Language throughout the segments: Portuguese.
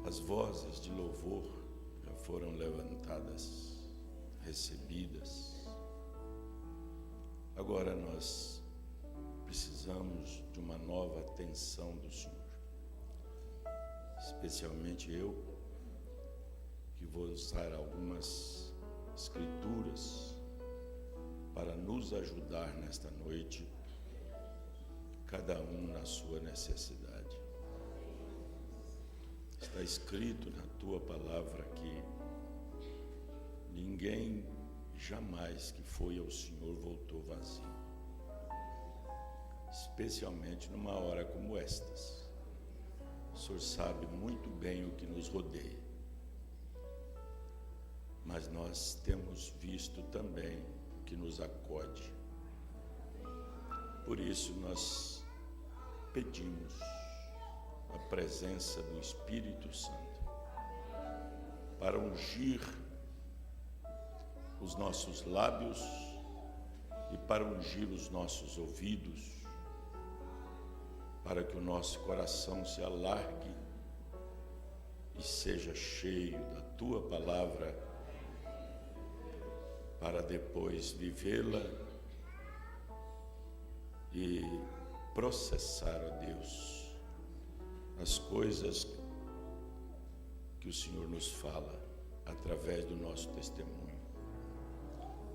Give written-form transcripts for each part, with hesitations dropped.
As vozes de louvor já foram levantadas, recebidas. Agora nós precisamos de uma nova atenção do Senhor. Especialmente eu, que vou usar algumas escrituras para nos ajudar nesta noite, cada um na sua necessidade. Está escrito na tua palavra que ninguém jamais que foi ao Senhor voltou vazio. Especialmente numa hora como estas. O Senhor sabe muito bem o que nos rodeia. Mas nós temos visto também o que nos acode. Por isso nós pedimos a presença do Espírito Santo para ungir os nossos lábios e para ungir os nossos ouvidos, para que o nosso coração se alargue e seja cheio da tua palavra, para depois vivê-la e processar a Deus as coisas que o Senhor nos fala através do nosso testemunho.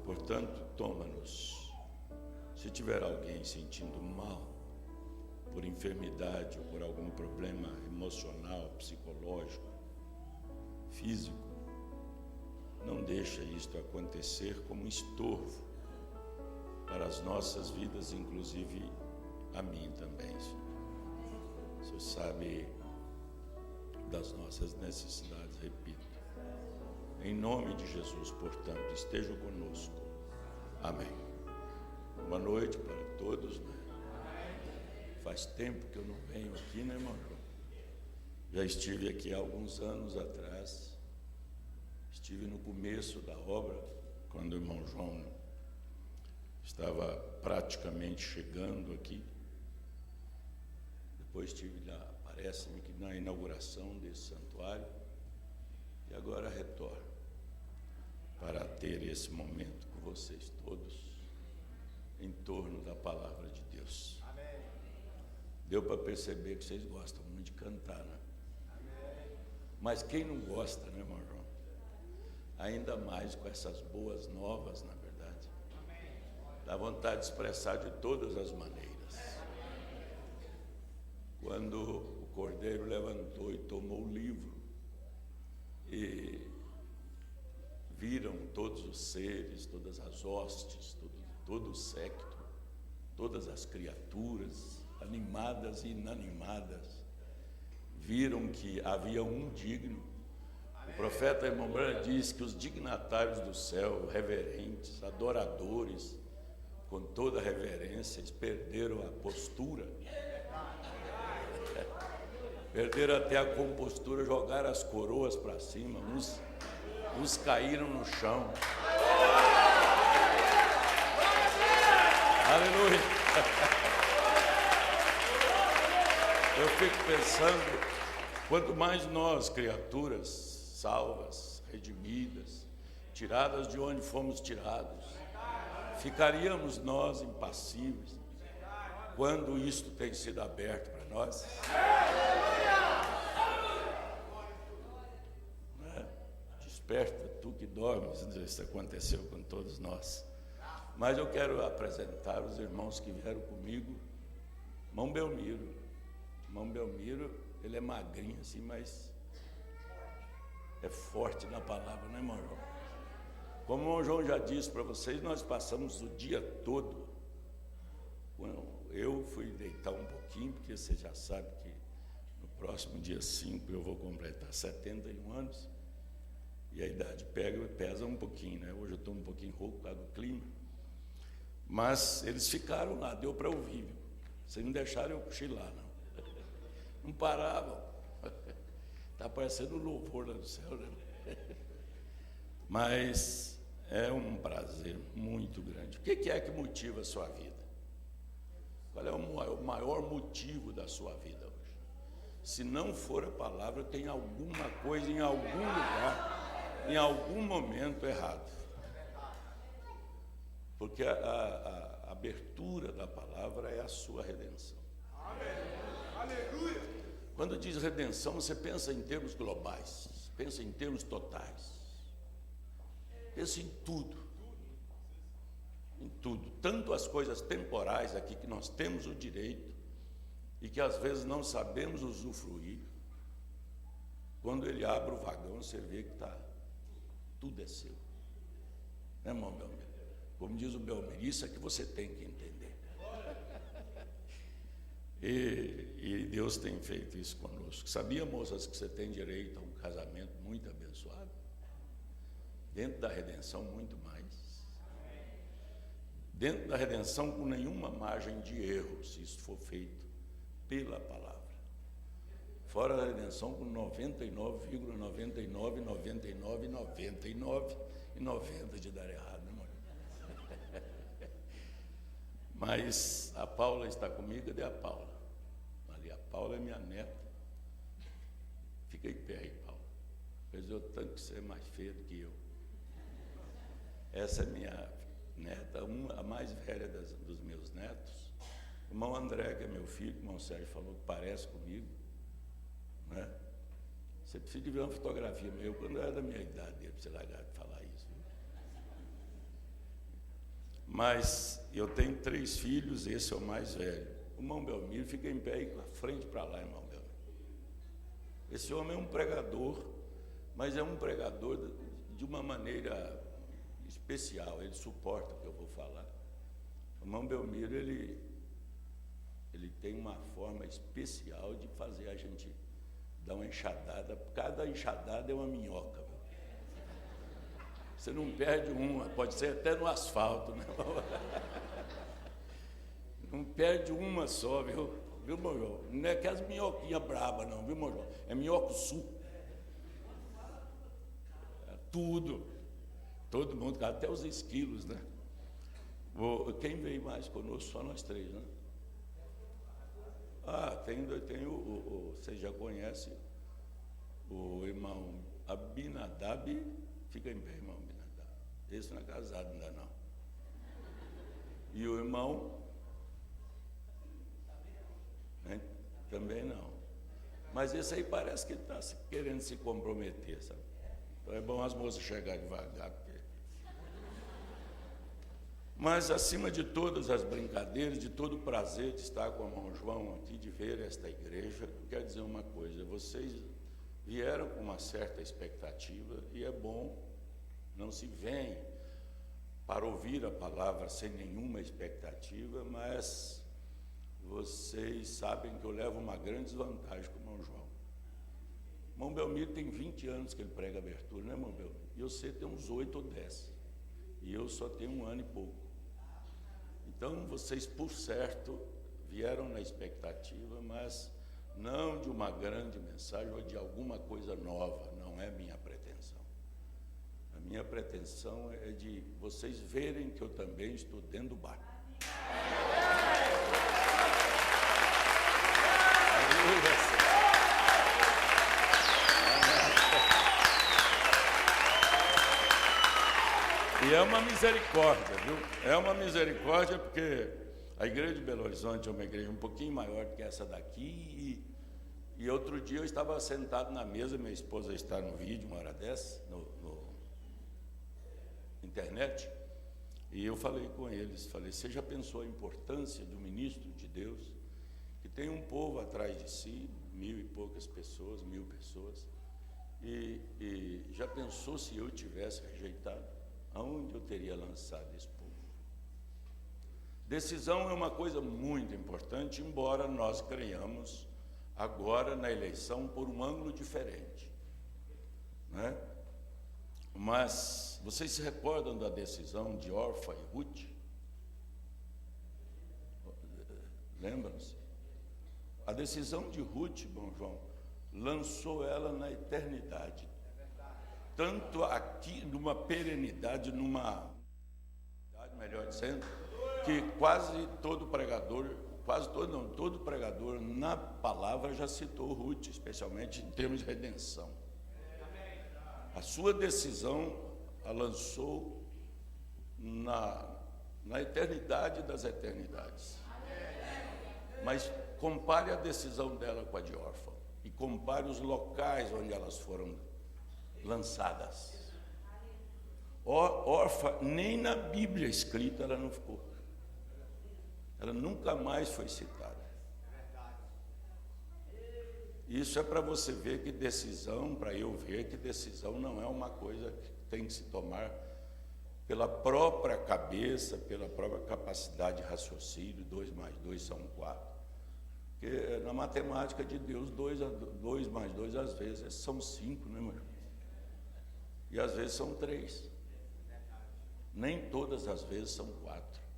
Portanto, toma-nos. Se tiver alguém sentindo mal por enfermidade ou por algum problema emocional, psicológico, físico, não deixa isto acontecer como um estorvo para as nossas vidas, inclusive a mim também, Senhor. O Senhor sabe das nossas necessidades, repito. Em nome de Jesus, portanto, esteja conosco. Amém. Boa noite para todos, né? Faz tempo que eu não venho aqui, né, irmão João? Já estive aqui há alguns anos atrás. Estive no começo da obra, quando o irmão João estava praticamente chegando aqui. Depois estive lá, parece-me que na inauguração desse santuário. E agora retorno para ter esse momento com vocês todos em torno da palavra de Deus. Amém. Deu para perceber que vocês gostam muito de cantar, né? Amém. Mas quem não gosta, né, irmão João? Ainda mais com essas boas novas, na verdade. Amém. Dá vontade de expressar de todas as maneiras. Quando o Cordeiro levantou e tomou o livro, e viram todos os seres, todas as hostes, todo o séquito, todas as criaturas, animadas e inanimadas, viram que havia um digno. O profeta irmão Branham diz que os dignatários do céu, reverentes, adoradores, com toda reverência, eles perderam a postura, perderam até a compostura, jogaram as coroas para cima, uns caíram no chão. Aleluia! Eu fico pensando, quanto mais nós, criaturas salvas, redimidas, tiradas de onde fomos tirados, ficaríamos nós impassíveis quando isto tem sido aberto para nós? Desperta tu que dormes, isso aconteceu com todos nós. Mas eu quero apresentar os irmãos que vieram comigo. Irmão Belmiro. Irmão Belmiro, ele é magrinho assim, mas é forte na palavra, né, irmão João? Como o irmão João já disse para vocês, nós passamos o dia todo. Eu fui deitar um pouquinho, porque você já sabe que no próximo dia 5 eu vou completar 71 anos. E a idade pesa um pouquinho, né? Hoje eu estou um pouquinho rouco por causa do clima. Mas eles ficaram lá, deu para ouvir, viu? Vocês não deixaram eu cochilar, não. Não paravam. Está parecendo um louvor lá do céu, né? Mas é um prazer muito grande. O que é que motiva a sua vida? Qual é o maior motivo da sua vida hoje? se não for a palavra, tem alguma coisa em algum lugar, em algum momento errado. Porque a abertura da palavra é a sua redenção. Aleluia! Quando diz redenção, você pensa em termos globais, pensa em termos totais. Pensa em tudo. Em tudo. Tanto as coisas temporais aqui, que nós temos o direito e que às vezes não sabemos usufruir. Quando ele abre o vagão, você vê que tudo é seu. Né, irmão Belmiro? Como diz o Belmiro, isso é que você tem que entender. E Deus tem feito isso conosco. Sabia, moças, que você tem direito a um casamento muito abençoado? Dentro da redenção, muito mais. Dentro da redenção, com nenhuma margem de erro, se isso for feito pela palavra. Fora da redenção, com 99,99,99,99 de dar errado, né, irmão? Mas a Paula está comigo, cadê a Paula? Ali, a Paula é minha neta. Fica em pé aí, Paula. Pois eu tenho que ser mais feio do que eu. Essa é minha neta, a mais velha dos meus netos. O irmão André, que é meu filho, o irmão Sérgio falou que parece comigo. Né? Você precisa de ver uma fotografia meu quando era da minha idade, para você largar de falar isso. Viu? Mas eu tenho 3 filhos, esse é o mais velho. O irmão Belmiro fica em pé aí, frente para lá, irmão Belmiro. Esse homem é um pregador, mas é um pregador de uma maneira especial, ele suporta o que eu vou falar. O irmão Belmiro, ele tem uma forma especial de fazer a gente dar uma enxadada. Cada enxadada é uma minhoca. Viu? Você não perde uma, pode ser até no asfalto, né? Não perde uma só, viu, irmão João? Não é que as minhoquinhas bravas, não, viu, irmão João? É minhoco sul. É tudo. Todo mundo, até os esquilos, né? Quem veio mais conosco? Só nós 3, né? Tem você já conhece o irmão Abinadab. Fica em pé, irmão Abinadab. Esse não é casado ainda não. E o irmão né? Também não. Mas esse aí parece que está querendo se comprometer, sabe? Então é bom as moças chegarem devagar, porque... Mas, acima de todas as brincadeiras, de todo o prazer de estar com o irmão João aqui, de ver esta igreja, eu quero dizer uma coisa: vocês vieram com uma certa expectativa, e é bom, não se vem para ouvir a palavra sem nenhuma expectativa, mas vocês sabem que eu levo uma grande desvantagem com o irmão João. O irmão Belmiro tem 20 anos que ele prega abertura, né, irmão Belmiro? E você tem uns 8 ou 10. E eu só tenho 1 ano e pouco. Então, vocês, por certo, vieram na expectativa, mas não de uma grande mensagem ou de alguma coisa nova, não é minha pretensão. A minha pretensão é de vocês verem que eu também estou dentro do barco. E é uma misericórdia, viu? É uma misericórdia, porque a igreja de Belo Horizonte é uma igreja um pouquinho maior do que essa daqui, e outro dia eu estava sentado na mesa, minha esposa está no vídeo, uma hora dessa, no internet, e eu falei com eles, você já pensou a importância de um ministro de Deus, que tem um povo atrás de si, 1000 e poucas pessoas, 1000 pessoas, e já pensou se eu tivesse rejeitado? Aonde eu teria lançado esse povo? Decisão é uma coisa muito importante, embora nós creiamos agora na eleição por um ângulo diferente, né? Mas vocês se recordam da decisão de Orfa e Ruth? Lembram-se? A decisão de Ruth, bom João, lançou ela na eternidade. Tanto aqui, numa perenidade, melhor dizendo, que quase todo pregador quase todo, não, todo pregador na palavra já citou Ruth, especialmente em termos de redenção. A sua decisão a lançou na eternidade das eternidades. Mas compare a decisão dela com a de Orfa e compare os locais onde elas foram lançadas. Orfa, nem na Bíblia escrita ela não ficou. Ela nunca mais foi citada. Isso é para você ver que decisão, para eu ver que decisão não é uma coisa que tem que se tomar pela própria cabeça, pela própria capacidade de raciocínio. 2 mais 2 são 4. Porque na matemática de Deus, 2 mais 2 às vezes são 5, né, meu irmão? E às vezes são 3. Nem todas as vezes são 4.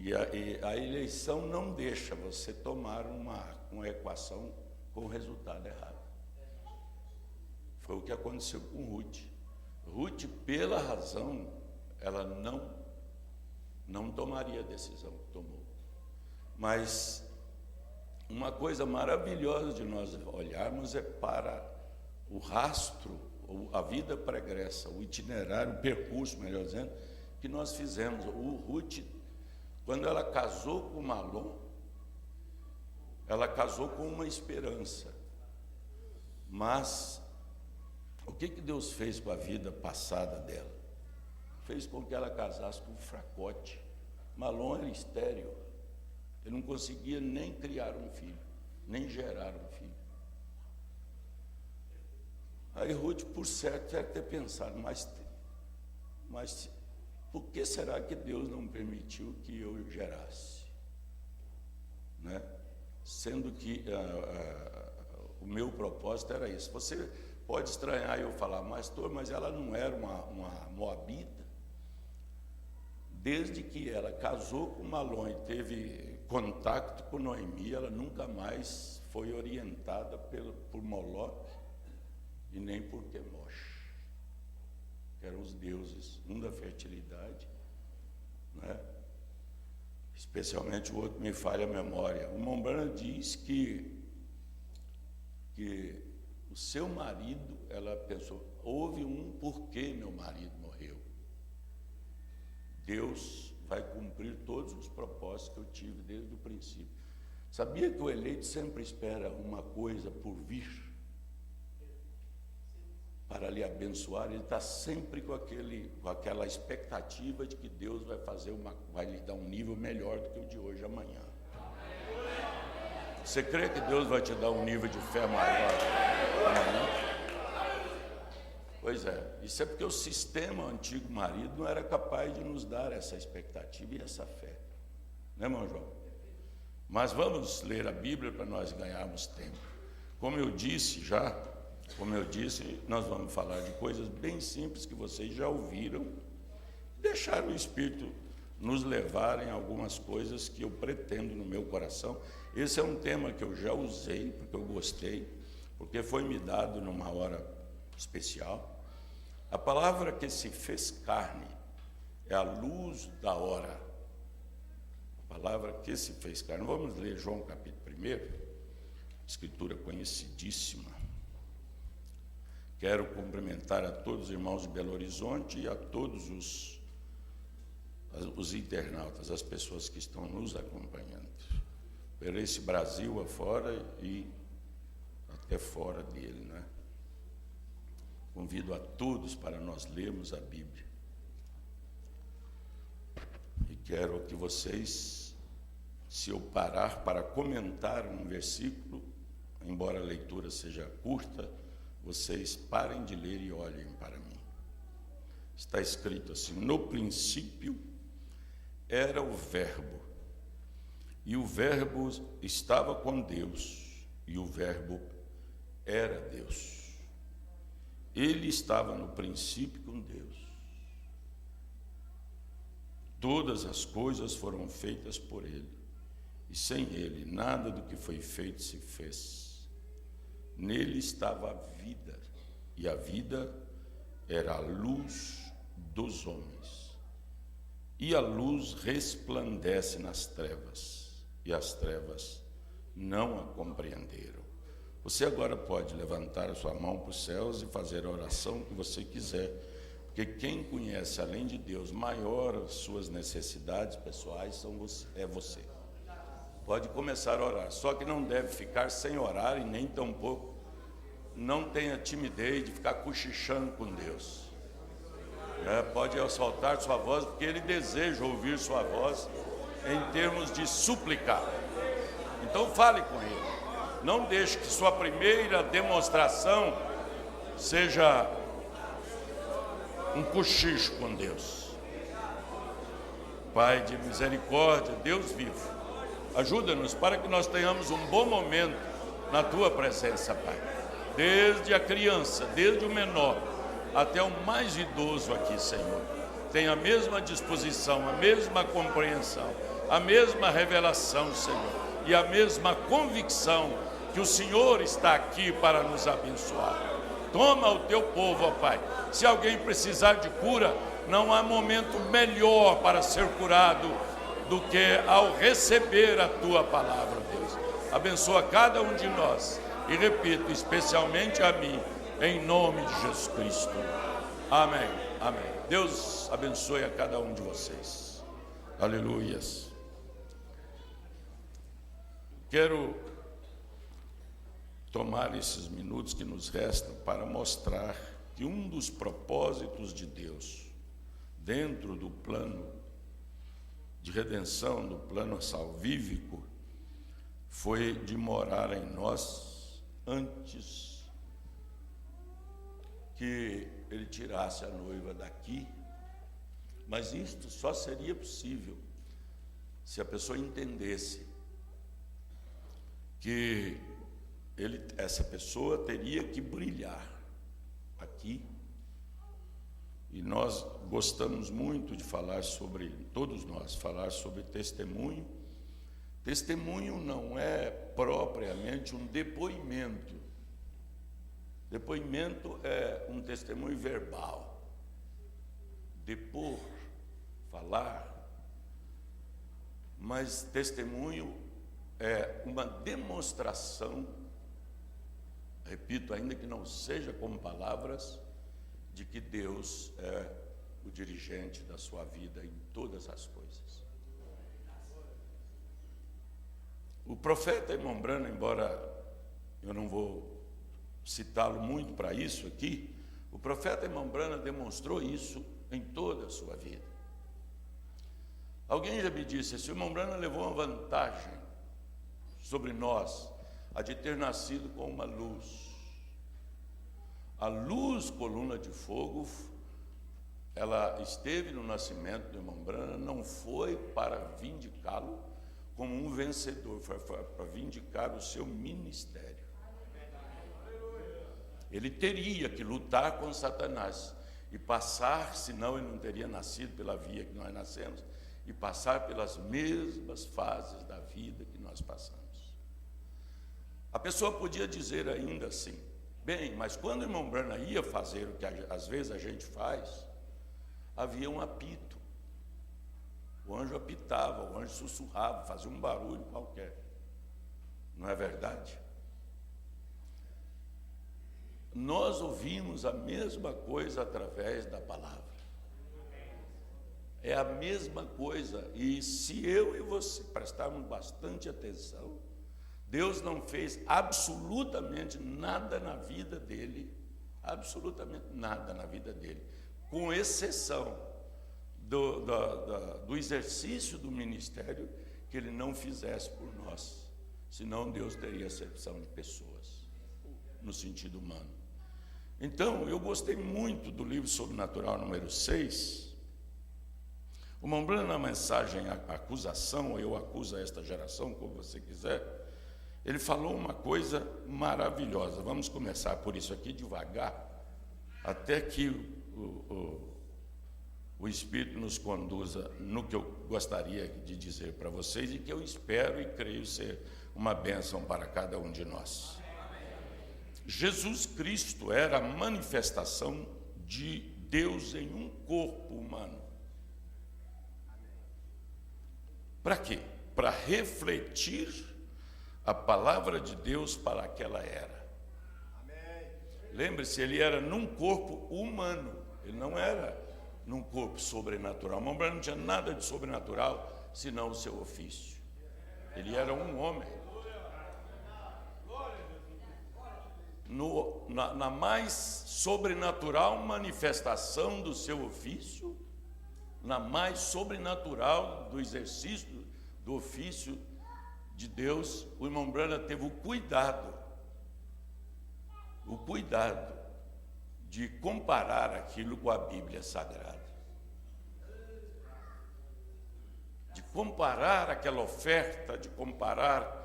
E a eleição não deixa você tomar uma equação com o resultado errado. Foi o que aconteceu com Ruth. Ruth, pela razão, ela não tomaria a decisão que tomou. Mas uma coisa maravilhosa de nós olharmos é para o rastro, a vida pregressa, o itinerário, o percurso, melhor dizendo, que nós fizemos. O Ruth, quando ela casou com Malom, ela casou com uma esperança. Mas o que Deus fez com a vida passada dela? Fez com que ela casasse com um fracote. Malom era estéril. Ele não conseguia nem criar um filho, nem gerar um filho. Aí Ruth, por certo, deve ter pensado, mas por que será que Deus não permitiu que eu gerasse? Né? Sendo que o meu propósito era isso. Você pode estranhar eu falar, mas ela não era uma moabita. Desde que ela casou com Malom e teve contato com Noemi, ela nunca mais foi orientada por Moloque e nem por Quemosh, que eram os deuses, um da fertilidade, né? Especialmente o outro me falha a memória. O Mombrana diz que o seu marido, ela pensou, houve um porquê meu marido morreu. Deus vai cumprir todos os propósitos que eu tive desde o princípio. Sabia que o eleito sempre espera uma coisa por vir para lhe abençoar? Ele está sempre com aquela expectativa de que Deus vai lhe dar um nível melhor do que o de hoje amanhã. Você crê que Deus vai te dar um nível de fé maior amanhã? Pois é, isso é porque o sistema antigo marido não era capaz de nos dar essa expectativa e essa fé. Né, irmão João? Mas vamos ler a Bíblia para nós ganharmos tempo. Como eu disse, nós vamos falar de coisas bem simples que vocês já ouviram. Deixar o Espírito nos levar em algumas coisas que eu pretendo no meu coração. Esse é um tema que eu já usei, porque eu gostei, porque foi me dado numa hora especial. A palavra que se fez carne é a luz da hora. A palavra que se fez carne. Vamos ler João capítulo 1, escritura conhecidíssima. Quero cumprimentar a todos os irmãos de Belo Horizonte e a todos os internautas, as pessoas que estão nos acompanhando, por esse Brasil afora e até fora dele, né? Convido a todos para nós lermos a Bíblia. E quero que vocês, se eu parar para comentar um versículo, embora a leitura seja curta, vocês parem de ler e olhem para mim. Está escrito assim: no princípio era o Verbo, e o Verbo estava com Deus, e o Verbo era Deus. Ele estava no princípio com Deus. Todas as coisas foram feitas por Ele, e sem Ele nada do que foi feito se fez. Nele estava a vida, e a vida era a luz dos homens. e a luz resplandece nas trevas, e as trevas não a compreenderam. Você agora pode levantar a sua mão para os céus e fazer a oração que você quiser, porque quem conhece, além de Deus, maior as suas necessidades pessoais é você. Pode começar a orar, só que não deve ficar sem orar e nem tampouco não tenha timidez de ficar cochichando com Deus. Pode soltar sua voz, porque Ele deseja ouvir sua voz em termos de suplicar. Então fale com Ele. Não deixe que sua primeira demonstração seja um cochicho com Deus. Pai de misericórdia, Deus vivo, ajuda-nos para que nós tenhamos um bom momento na Tua presença, Pai. Desde a criança, desde o menor, até o mais idoso aqui, Senhor. Tem a mesma disposição, a mesma compreensão, a mesma revelação, Senhor. E a mesma convicção que o Senhor está aqui para nos abençoar. Toma o Teu povo, ó Pai. Se alguém precisar de cura, não há momento melhor para ser curado do que ao receber a Tua palavra, Deus. Abençoa cada um de nós. E repito, especialmente a mim, em nome de Jesus Cristo. Amém, amém. Deus abençoe a cada um de vocês. Aleluias. Quero tomar esses minutos que nos restam para mostrar que um dos propósitos de Deus, dentro do plano de redenção, do plano salvífico, foi de morar em nós antes que Ele tirasse a noiva daqui. Mas isto só seria possível se a pessoa entendesse que essa pessoa teria que brilhar aqui. E nós gostamos muito de falar sobre, todos nós, falar sobre testemunho. Testemunho não é propriamente um depoimento. Depoimento é um testemunho verbal. Depor, falar. Mas testemunho é uma demonstração, repito, ainda que não seja com palavras, de que Deus é o dirigente da sua vida em todas as coisas. O profeta Irmão Branham, embora eu não vou citá-lo muito para isso aqui, o profeta Irmão Branham demonstrou isso em toda a sua vida. Alguém já me disse, se o Irmão Branham levou uma vantagem sobre nós, a de ter nascido com uma luz. A luz, coluna de fogo, ela esteve no nascimento do Irmão Branham, não foi para vindicá-lo como um vencedor, foi para vindicar o seu ministério. Ele teria que lutar com Satanás e passar, senão ele não teria nascido pela via que nós nascemos, e passar pelas mesmas fases da vida que nós passamos. A pessoa podia dizer ainda assim, bem, mas quando o Irmão Branham ia fazer o que às vezes a gente faz, havia um apito. O anjo apitava, o anjo sussurrava, fazia um barulho qualquer. Não é verdade? Nós ouvimos a mesma coisa através da palavra. É a mesma coisa. E se eu e você prestarmos bastante atenção, Deus não fez absolutamente nada na vida dele, absolutamente nada na vida dele, com exceção do exercício do ministério, que ele não fizesse por nós, senão Deus teria acepção de pessoas, no sentido humano. Então, eu gostei muito do livro Sobrenatural número 6. O Irmão Branham, na mensagem Acusação, ou Eu Acuso a Esta Geração, como você quiser, ele falou uma coisa maravilhosa. Vamos começar por isso aqui devagar, até que o Espírito nos conduza no que eu gostaria de dizer para vocês e que eu espero e creio ser uma bênção para cada um de nós. Jesus Cristo era a manifestação de Deus em um corpo humano. Para quê? Para refletir a palavra de Deus para aquela era. Lembre-se, ele era num corpo humano, ele não era num corpo sobrenatural. Mão Branca não tinha nada de sobrenatural, senão o seu ofício. Ele era um homem. Na mais sobrenatural manifestação do seu ofício, na mais sobrenatural do exercício do ofício de Deus, o irmão Branham teve o cuidado de comparar aquilo com a Bíblia Sagrada, de comparar aquela oferta, de comparar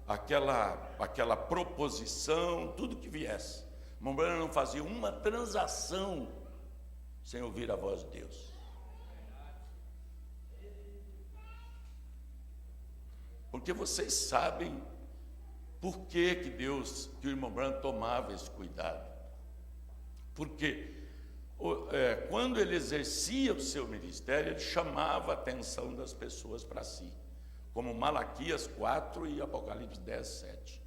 aquela proposição, tudo que viesse. O irmão Branham não fazia uma transação sem ouvir a voz de Deus. Porque vocês sabem por que o irmão Branham tomava esse cuidado. Porque quando ele exercia o seu ministério, ele chamava a atenção das pessoas para si, como Malaquias 4 e Apocalipse 10, 7.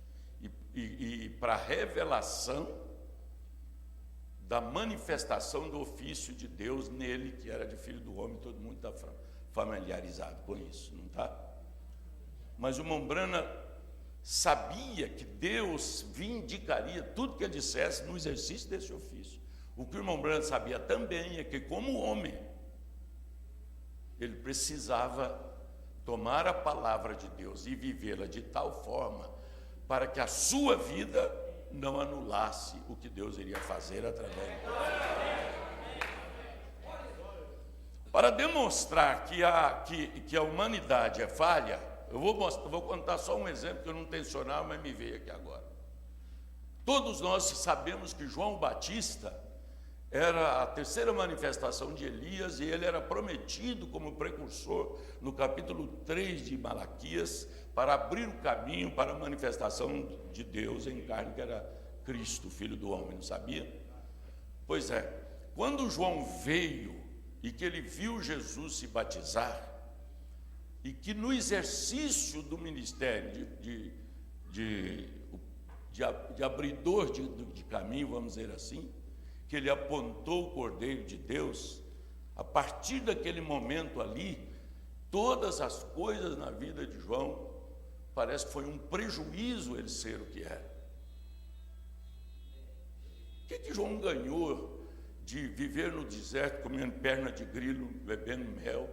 E para a revelação da manifestação do ofício de Deus nele, que era de filho do homem, todo mundo está familiarizado com isso, não está? Mas o irmão Branham sabia que Deus vindicaria tudo que ele dissesse no exercício desse ofício. O que o irmão Branham sabia também é que, como homem, ele precisava tomar a palavra de Deus e vivê-la de tal forma para que a sua vida não anulasse o que Deus iria fazer através dele. Para demonstrar que a humanidade é falha, eu vou contar só um exemplo que eu não tencionava, mas me veio aqui agora. Todos nós sabemos que João Batista era a terceira manifestação de Elias, e ele era prometido como precursor no capítulo 3 de Malaquias, para abrir o caminho para a manifestação de Deus em carne, que era Cristo, Filho do homem, não sabia? Pois é, quando João veio e que ele viu Jesus se batizar, e que no exercício do ministério de abridor de caminho, vamos dizer assim, que ele apontou o Cordeiro de Deus, a partir daquele momento ali, todas as coisas na vida de João, parece que foi um prejuízo ele ser o que era. O que João ganhou de viver no deserto comendo perna de grilo, bebendo mel,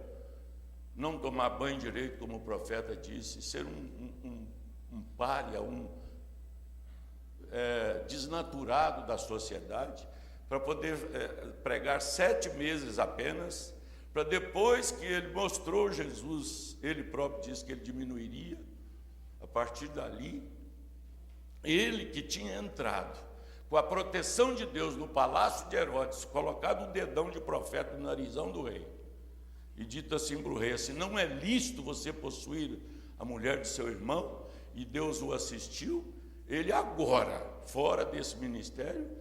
não tomar banho direito, como o profeta disse, ser um pária, desnaturado da sociedade, para poder pregar 7 meses apenas, para depois que ele mostrou Jesus, ele próprio disse que ele diminuiria, a partir dali, ele que tinha entrado com a proteção de Deus no palácio de Herodes, colocado um dedão de profeta no narizão do rei, e dito assim para o rei, assim, não é lícito você possuir a mulher de seu irmão, e Deus o assistiu. Ele agora, fora desse ministério,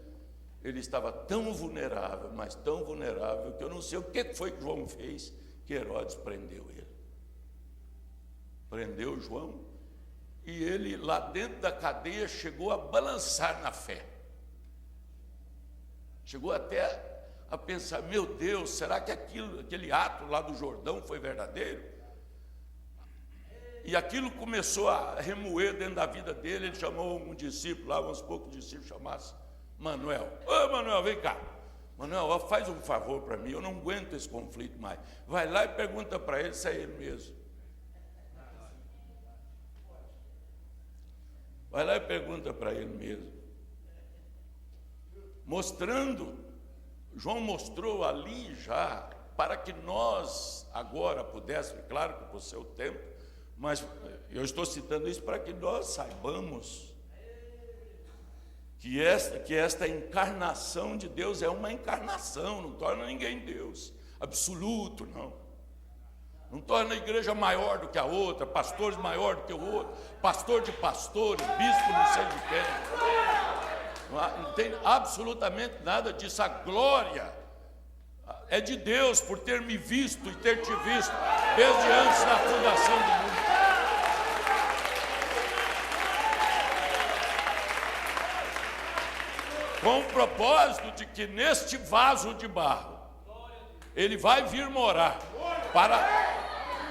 ele estava tão vulnerável, mas tão vulnerável, que eu não sei o que foi que João fez, que Herodes prendeu ele. Prendeu João, e ele lá dentro da cadeia chegou a balançar na fé. Chegou até a pensar, meu Deus, será que aquele ato lá do Jordão foi verdadeiro? E aquilo começou a remoer dentro da vida dele. Ele chamou um discípulo lá, vamos supor que o discípulo chamasse Manuel. Ô Manuel, vem cá. Manuel, faz um favor para mim, eu não aguento esse conflito mais. Vai lá e pergunta para ele se é ele mesmo. Vai lá e pergunta para ele mesmo. João mostrou ali já, para que nós agora pudéssemos, claro que por seu tempo, mas eu estou citando isso para que nós saibamos que esta encarnação de Deus é uma encarnação, não torna ninguém Deus absoluto, não. Não torna a igreja maior do que a outra, pastores maior do que o outro, pastor de pastores, bispo não sei de quem. Não tem absolutamente nada disso. A glória é de Deus por ter me visto e ter te visto desde antes da fundação do mundo. Com o propósito de que neste vaso de barro, ele vai vir morar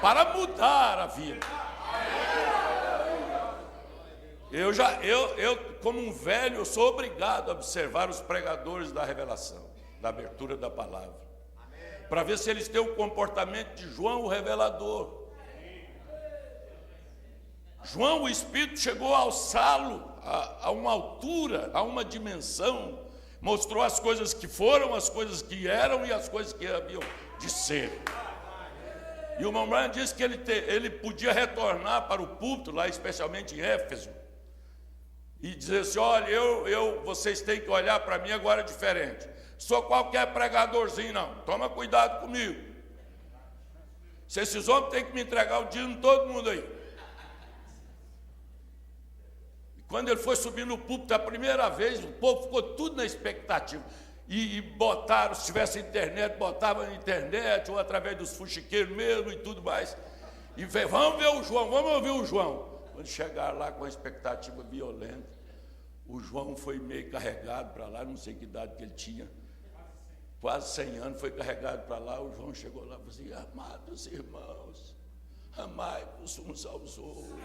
para mudar a vida. Eu, como um velho, sou obrigado a observar os pregadores da revelação, da abertura da palavra, para ver se eles têm o comportamento de João o revelador. João, o Espírito chegou a alçá-lo a uma altura, a uma dimensão, mostrou as coisas que foram, as coisas que eram e as coisas que haviam de ser. E o Mamran disse que ele podia retornar para o púlpito, lá especialmente em Éfeso, e dizer assim: olha, vocês têm que olhar para mim agora diferente. Sou qualquer pregadorzinho, não. Toma cuidado comigo. Se esses homens têm que me entregar o dízimo, todo mundo aí. E quando ele foi subir no púlpito a primeira vez, o povo ficou tudo na expectativa. E botaram, se tivesse internet, botavam na internet, ou através dos fuxiqueiros mesmo e tudo mais. E veio: vamos ver o João, vamos ouvir o João. Quando chegaram lá com uma expectativa violenta, o João foi meio carregado para lá, não sei que idade que ele tinha, quase 100 anos, foi carregado para lá. O João chegou lá e falou assim: amados irmãos, amai-vos uns aos outros.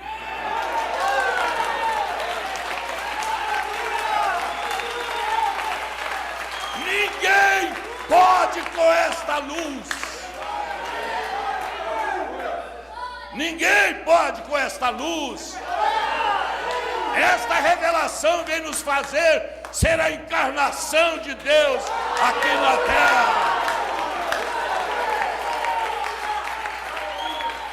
Ninguém pode com esta luz. Ninguém pode com esta luz. Esta revelação vem nos fazer ser a encarnação de Deus aqui na terra.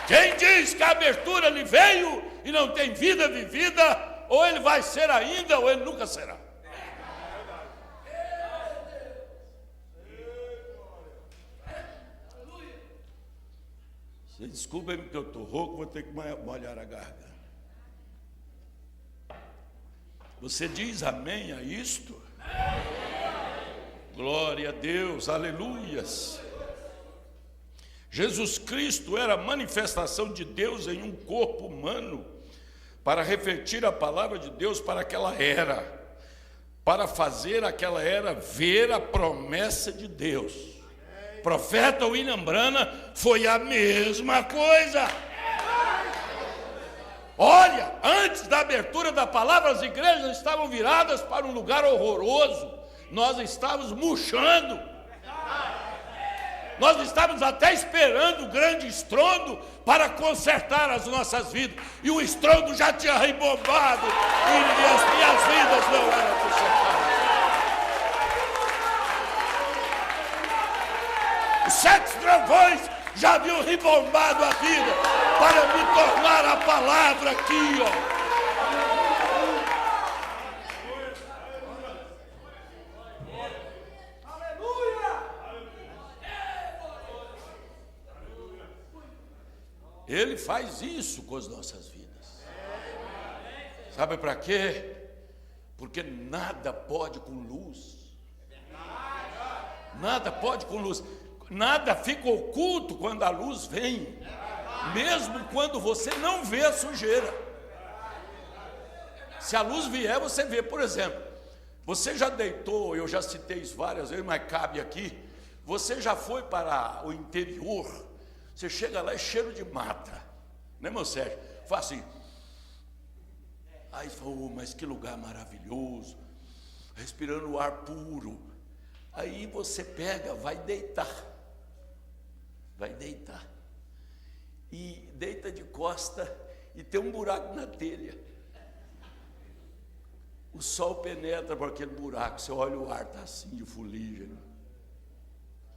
Quem diz que a abertura lhe veio e não tem vida vivida, ou ele vai ser ainda, ou ele nunca será. Desculpem que eu estou rouco, vou ter que molhar a garganta. Você diz amém a isto? Glória a Deus, aleluias. Jesus Cristo era a manifestação de Deus em um corpo humano, para refletir a palavra de Deus para aquela era, para fazer aquela era ver a promessa de Deus. Profeta William Branham foi a mesma coisa. Olha, antes da abertura da palavra, as igrejas estavam viradas para um lugar horroroso. Nós estávamos murchando. Nós estávamos até esperando o grande estrondo para consertar as nossas vidas. E o estrondo já tinha rebombado e as minhas vidas não eram consertadas. Os 7 trovões já haviam rebombado a vida para me tornar a palavra aqui, ó. Ele faz isso com as nossas vidas. Sabe para quê? Porque nada pode com luz. Nada pode com luz. Nada fica oculto quando a luz vem, mesmo quando você não vê a sujeira. Se a luz vier, você vê. Por exemplo, você já deitou, eu já citei isso várias vezes, mas cabe aqui. Você já foi para o interior, você chega lá, é cheiro de mata, né, meu Sérgio? Faz assim. Aí você fala: oh, mas que lugar maravilhoso, respirando o ar puro. Aí você pega, vai deitar. E deita de costa e tem um buraco na telha. O sol penetra por aquele buraco, você olha, o ar está assim de fuligem.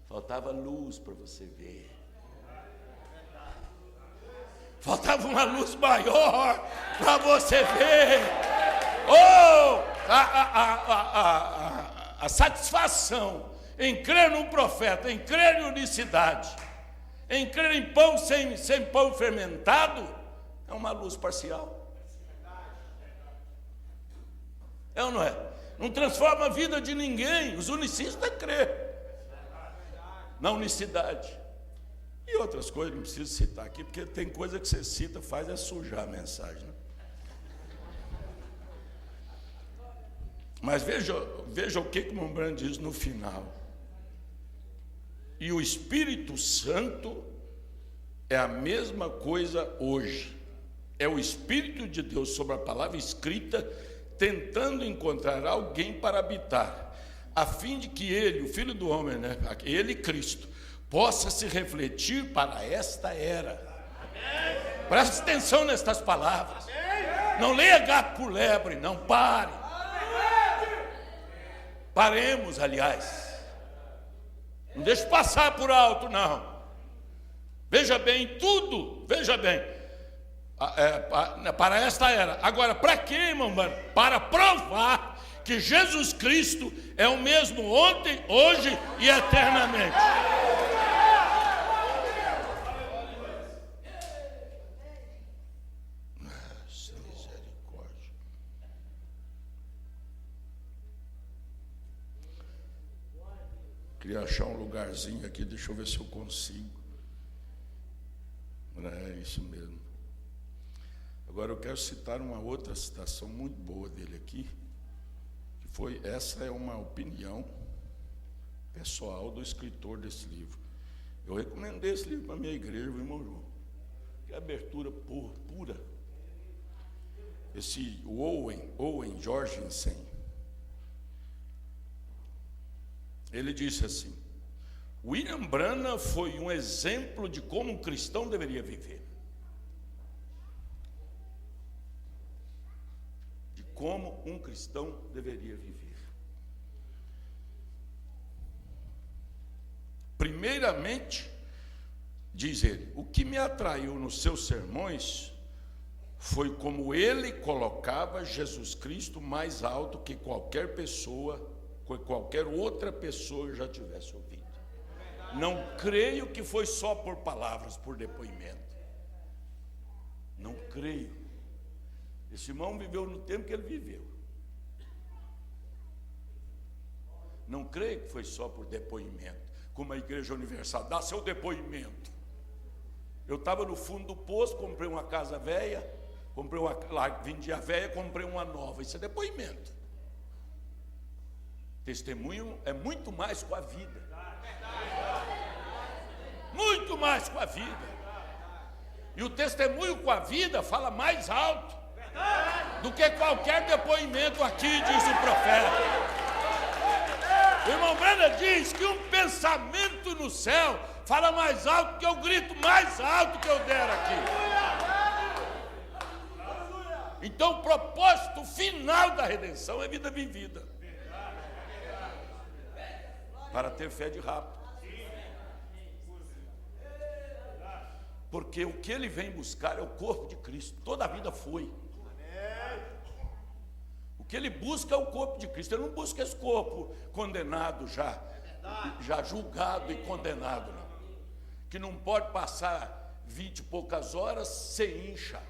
Faltava luz para você ver. Faltava uma luz maior para você ver. Oh, a satisfação em crer num profeta, em crer em unicidade, em crer em pão sem pão fermentado, é uma luz parcial. É ou não é? Não transforma a vida de ninguém. Os unicistas creem na unicidade. E outras coisas, não preciso citar aqui, porque tem coisa que você cita, faz é sujar a mensagem, né? Mas veja o que o Rembrandt diz no final. E o Espírito Santo é a mesma coisa hoje. É o Espírito de Deus sobre a palavra escrita, tentando encontrar alguém para habitar, a fim de que ele, o Filho do Homem, né, ele, Cristo, possa se refletir para esta era. Preste atenção nestas palavras. Não leia gato por lebre, não, pare. Paremos, aliás. Não deixe passar por alto, não. Veja bem, tudo, veja bem, para esta era. Agora, para quê, irmão? Para provar que Jesus Cristo é o mesmo ontem, hoje e eternamente. Nossa, misericórdia. Queria achar um lugarzinho aqui, deixa eu ver se eu consigo. É isso mesmo. Agora eu quero citar uma outra citação muito boa dele aqui, que foi, essa é uma opinião pessoal do escritor desse livro. Eu recomendei esse livro para a minha igreja, o irmão João. Que abertura pura. Esse Owen Jorgensen, ele disse assim: William Branham foi um exemplo de como um cristão deveria viver. De como um cristão deveria viver. Primeiramente, diz ele, o que me atraiu nos seus sermões foi como ele colocava Jesus Cristo mais alto que qualquer pessoa, que qualquer outra pessoa já tivesse ouvido. Não creio que foi só por palavras, por depoimento. Não creio. Esse irmão viveu no tempo que ele viveu. Não creio que foi só por depoimento. Como a Igreja Universal, dá seu depoimento. Eu estava no fundo do poço, comprei uma casa velha, vendi a velha, comprei uma nova. Isso é depoimento. Testemunho é muito mais com a vida. Muito mais com a vida. E o testemunho com a vida fala mais alto do que qualquer depoimento aqui, diz o profeta. O irmão Branham diz que um pensamento no céu fala mais alto que o grito mais alto que eu der aqui. Então o propósito final da redenção é vida vivida. Para ter fé de rápido. Porque o que ele vem buscar é o corpo de Cristo. Toda a vida foi. O que ele busca é o corpo de Cristo. Ele não busca esse corpo condenado já julgado e condenado, não. Que não pode passar 20 e poucas horas sem incha.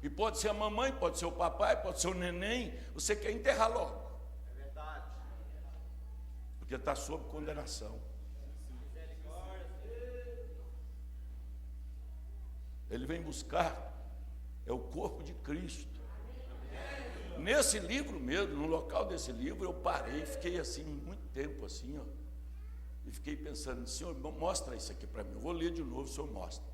E pode ser a mamãe, pode ser o papai, pode ser o neném. Você quer enterrar logo. É verdade. Porque está sob condenação. Ele vem buscar é o corpo de Cristo. Nesse livro mesmo, no local desse livro, eu parei, fiquei assim, muito tempo assim, ó, e fiquei pensando, Senhor, mostra isso aqui para mim, eu vou ler de novo, o Senhor mostra.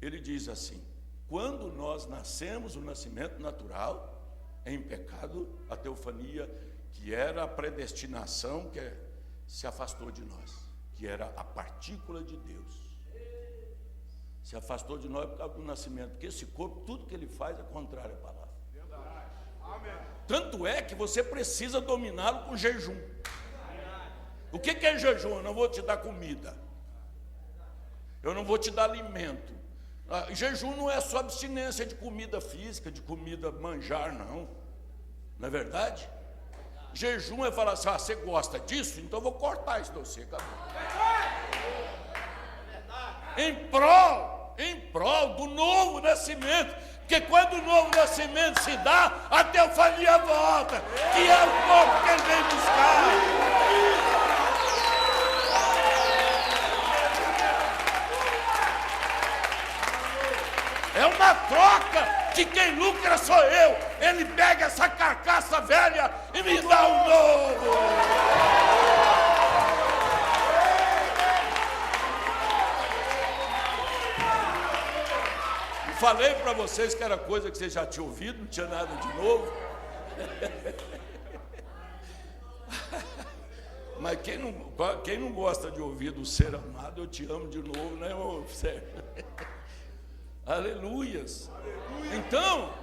Ele diz assim, quando nós nascemos, o nascimento natural, em pecado, a teofania, que era a predestinação que se afastou de nós, que era a partícula de Deus. Se afastou de nós por causa do nascimento, porque esse corpo, tudo que ele faz é contrário à palavra. Verdade. Amém. Tanto é que você precisa dominá-lo com jejum. O que é jejum? Eu não vou te dar comida, eu não vou te dar alimento. Jejum não é só abstinência de comida física, de comida manjar, não é verdade? Jejum é falar assim, você gosta disso? Então eu vou cortar isso de você, acabou. Em prol do novo nascimento, porque quando o novo nascimento se dá, a teofania volta, que é o corpo que ele vem buscar. que quem lucra sou eu. Ele pega essa carcaça velha e me dá um novo. Falei para vocês que era coisa que vocês já tinham ouvido, não tinha nada de novo. Mas quem não gosta de ouvir do ser amado, eu te amo de novo, né, irmão? Aleluias. Então,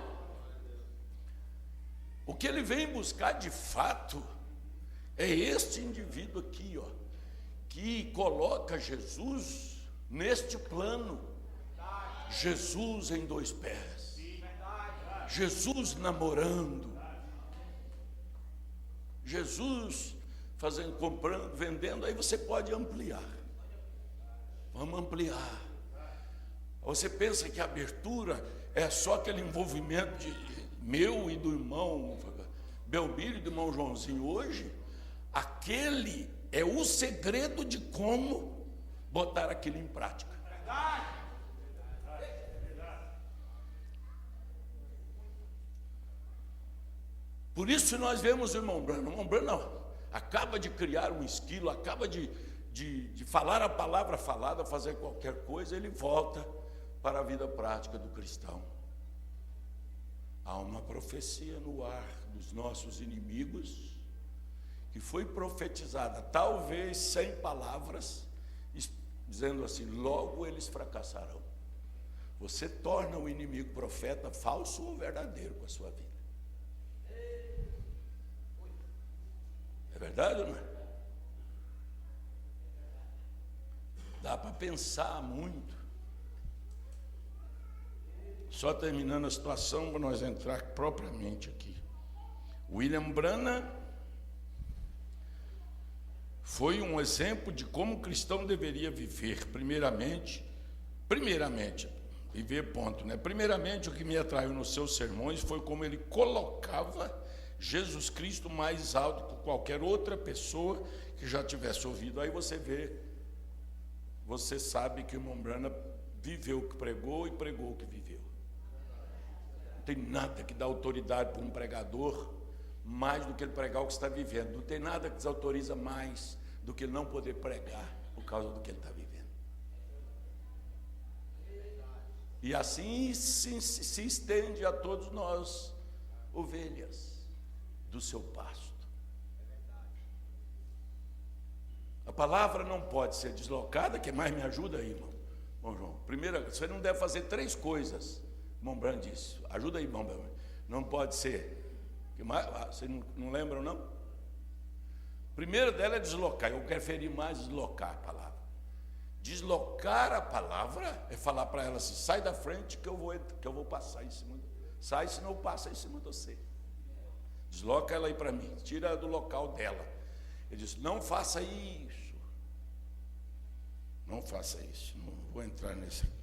o que ele vem buscar de fato é este indivíduo aqui, ó, que coloca Jesus neste plano. Jesus em dois pés, Jesus namorando, Jesus fazendo, comprando, vendendo. Aí você pode ampliar, vamos ampliar. Você pensa que a abertura é só aquele envolvimento de meu e do irmão Belmiro e do irmão Joãozinho hoje? Aquele é o segredo de como botar aquilo em prática. Por isso nós vemos o irmão Branham acaba de criar um esquilo, acaba de falar a palavra falada, fazer qualquer coisa, ele volta para a vida prática do cristão. Há uma profecia no ar dos nossos inimigos, que foi profetizada, talvez sem palavras, dizendo assim: logo eles fracassarão. Você torna o inimigo profeta falso ou verdadeiro com a sua vida? É verdade ou não é? Dá para pensar muito. Só terminando a situação, para nós entrar propriamente aqui. William Branham foi um exemplo de como o cristão deveria viver. Primeiramente, viver ponto, né? Primeiramente, o que me atraiu nos seus sermões foi como ele colocava Jesus Cristo mais alto que qualquer outra pessoa que já tivesse ouvido. Aí você vê, você sabe que o irmão Branham viveu o que pregou e pregou o que viveu. Não tem nada que dá autoridade para um pregador mais do que ele pregar o que está vivendo. Não tem nada que desautoriza mais do que ele não poder pregar por causa do que ele está vivendo. E assim se estende a todos nós, ovelhas do seu pasto. A palavra não pode ser deslocada. Que mais me ajuda aí, irmão João? Primeiro, você não deve fazer 3 coisas. Irmão Branham disse. Ajuda aí, irmão Branham. Não pode ser. Que mais? Vocês não lembram, não? Primeiro dela é deslocar. Eu quero ferir mais deslocar a palavra. Deslocar a palavra é falar para ela assim: sai da frente que eu vou passar em cima. Sai, senão eu passo em cima de você. Desloca ela aí para mim, tira ela do local dela. Ele disse: não faça isso. Não faça isso. Não vou entrar nesse aqui.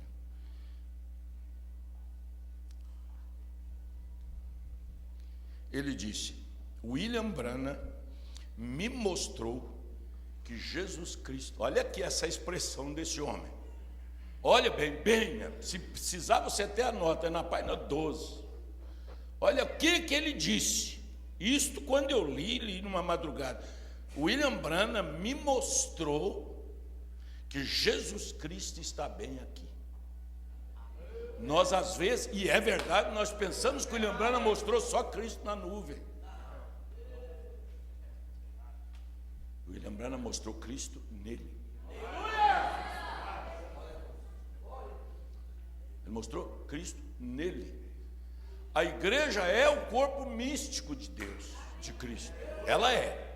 Ele disse: William Branham me mostrou que Jesus Cristo, olha aqui essa expressão desse homem. Olha bem, se precisar você até anota, é na página 12. Olha o que ele disse. Isto quando eu li numa madrugada. William Branham me mostrou que Jesus Cristo está bem aqui. Nós às vezes, e é verdade, nós pensamos que William Branham mostrou só Cristo na nuvem. William Branham mostrou Cristo nele. Ele mostrou Cristo nele. A igreja é o corpo místico de Deus, de Cristo. Ela é.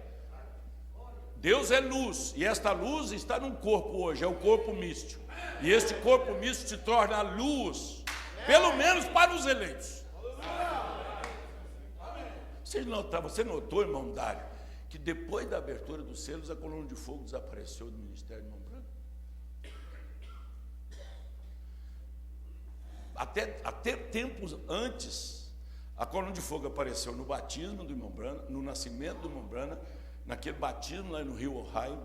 Deus é luz, e esta luz está num corpo hoje, é o corpo místico. E este corpo místico se torna a luz, pelo menos para os eleitos. Você notou, irmão Dário, que depois da abertura dos selos, a coluna de fogo desapareceu do ministério do irmão Branham? Até tempos antes, a coluna de fogo apareceu no batismo do irmão Branham, no nascimento do irmão Branham, naquele batismo lá no Rio Ohio,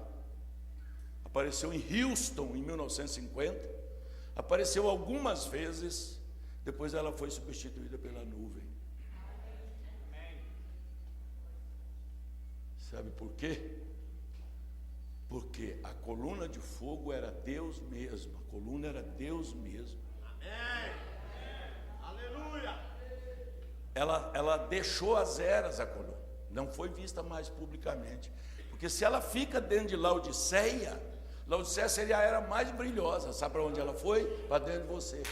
apareceu em Houston em 1950, apareceu algumas vezes Depois ela foi substituída pela nuvem. Sabe por quê? Porque a coluna de fogo era Deus mesmo. A coluna era Deus mesmo. Amém. Aleluia. Ela deixou as eras, a coluna. Não foi vista mais publicamente. Porque se ela fica dentro de Laodiceia, Laodiceia seria a era mais brilhosa. Sabe para onde ela foi? Para dentro de você.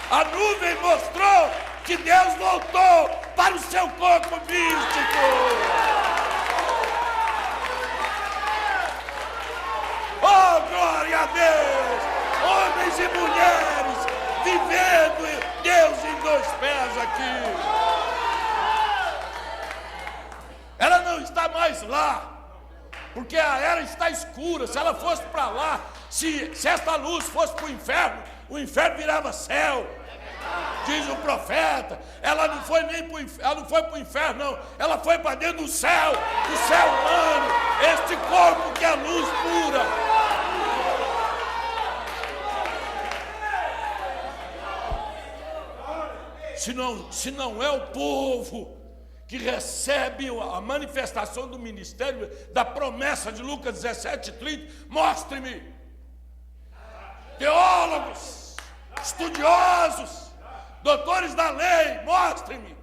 A nuvem mostrou que Deus voltou para o seu corpo místico. Oh, glória a Deus! Homens e mulheres vivendo Deus em dois pés aqui. Ela não está mais lá, porque a era está escura. Se ela fosse para lá, se esta luz fosse para o inferno virava céu. Diz o profeta, ela não foi nem para o inferno, não. Ela foi para dentro do céu humano, este corpo que é luz pura. Se não é o povo que recebe a manifestação do ministério, da promessa de Lucas 17:30, mostre-me teólogos, estudiosos, doutores da lei, mostre-me.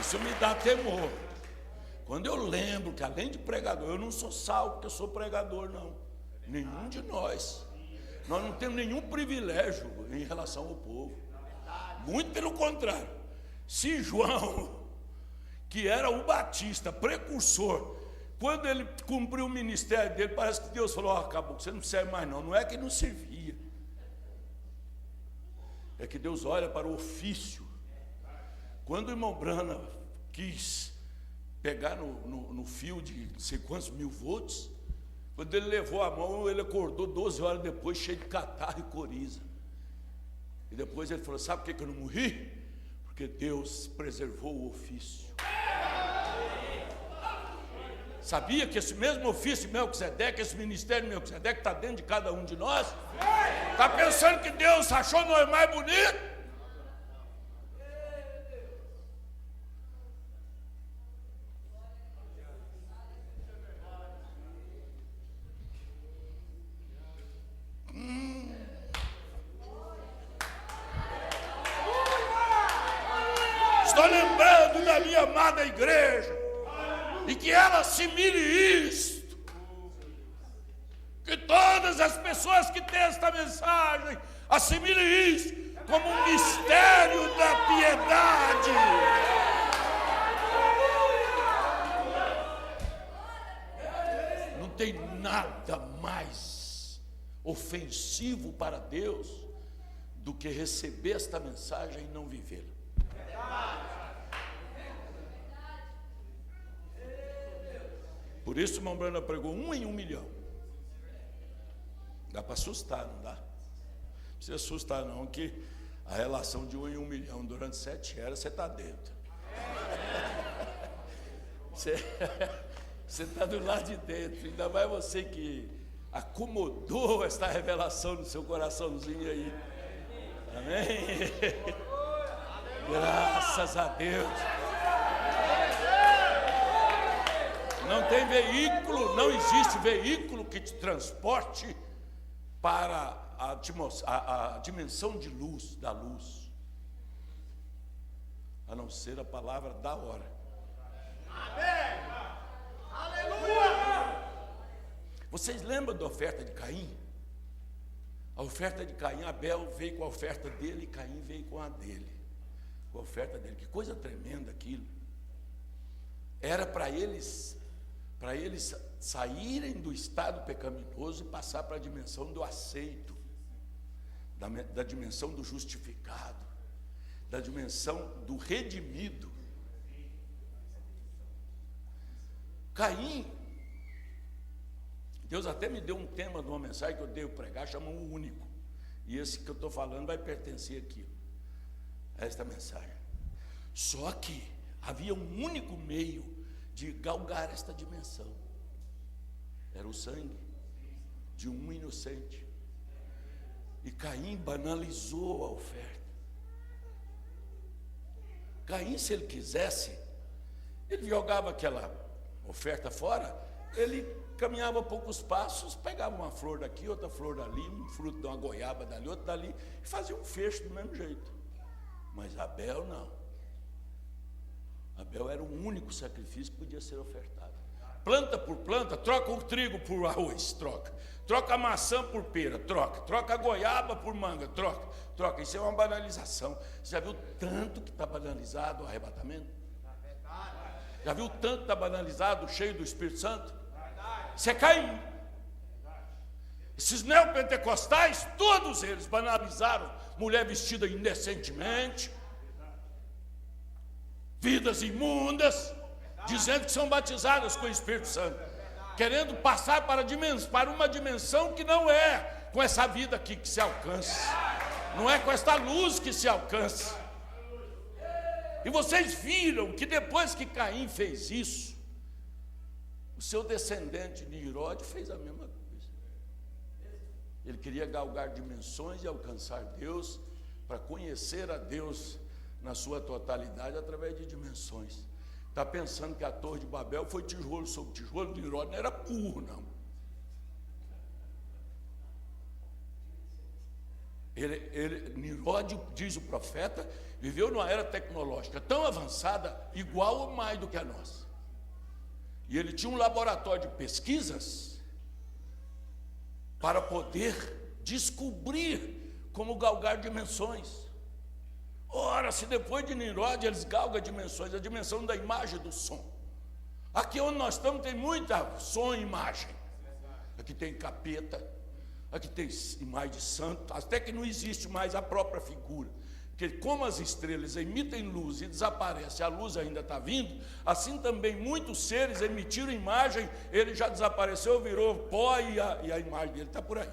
Isso me dá temor. Quando eu lembro que além de pregador, eu não sou salvo porque eu sou pregador, não. Nenhum de nós. Nós não temos nenhum privilégio em relação ao povo. Muito pelo contrário. Se João, que era o Batista, precursor, quando ele cumpriu o ministério dele, parece que Deus falou: acabou, você não serve mais não. Não é que não servia, é que Deus olha para o ofício. Quando o irmão Brana quis pegar no fio de não sei quantos 1000 volts, quando ele levou a mão, ele acordou 12 horas depois, cheio de catarro e coriza. E depois ele falou: sabe por que eu não morri? Porque Deus preservou o ofício. Sabia que esse mesmo ofício Melquisedeque, esse ministério Melquisedeque está dentro de cada um de nós? Está pensando que Deus achou nós mais bonito? Estou lembrando da minha amada igreja, e que ela assimile isto, que todas as pessoas que têm esta mensagem assimilem isso como um mistério da piedade. Não tem nada mais ofensivo para Deus do que receber esta mensagem e não vivê-la. Por isso, irmão Brana pregou 1 em 1 milhão. Dá para assustar, não dá? Não precisa assustar não, que a relação de 1 em 1 milhão durante 7 eras, você está dentro. Você está do lado de dentro. Ainda mais você que acomodou esta revelação no seu coraçãozinho aí. Amém? Graças a Deus. Não tem veículo, não existe veículo que te transporte para a dimensão de luz, da luz, a não ser a palavra da hora. Amém. Aleluia. Vocês lembram da oferta de Caim? A oferta de Caim, Abel veio com a oferta dele e Caim veio com a dele. Com a oferta dele. Que coisa tremenda aquilo. Era para eles saírem do estado pecaminoso e passar para a dimensão do aceito, da dimensão do justificado, da dimensão do redimido. Caim Deus até me deu um tema de uma mensagem que eu devo pregar, chama O Único. E esse que eu estou falando vai pertencer aqui, a esta mensagem. Só que havia um único meio de galgar esta dimensão. Era o sangue de um inocente. E Caim banalizou a oferta. Caim, se ele quisesse, ele jogava aquela oferta fora, ele caminhava poucos passos, pegava uma flor daqui, outra flor dali, um fruto de uma goiaba dali, outro dali, e fazia um fecho do mesmo jeito. Mas Abel não. Abel era o único sacrifício que podia ser ofertado. Planta por planta, troca o trigo por arroz, troca a maçã por pera, troca a goiaba por manga, troca. Isso é uma banalização. Você já viu tanto que está banalizado o arrebatamento? Já viu tanto que está banalizado, cheio do Espírito Santo? Isso é Caim. Esses neopentecostais, todos eles banalizaram mulher vestida indecentemente, vidas imundas, dizendo que são batizadas com o Espírito Santo, querendo passar para uma dimensão que não é com essa vida aqui que se alcança, não é com esta luz que se alcança. E vocês viram que depois que Caim fez isso, o seu descendente Nimrod fez a mesma coisa. Ele queria galgar dimensões e alcançar Deus, para conhecer a Deus na sua totalidade através de dimensões. Está pensando que a Torre de Babel foi tijolo sobre tijolo? Nimrod não era burro, não. Nimrod, diz o profeta, viveu numa era tecnológica tão avançada, igual ou mais do que a nossa. E ele tinha um laboratório de pesquisas para poder descobrir como galgar dimensões. Ora, se depois de Nimrod eles galgam dimensões, a dimensão da imagem e do som. Aqui onde nós estamos tem muita som e imagem. Aqui tem capeta, aqui tem imagem de santo, até que não existe mais a própria figura. Porque como as estrelas emitem luz e desaparecem, a luz ainda está vindo, assim também muitos seres emitiram imagem, ele já desapareceu, virou pó e a imagem dele está por aí.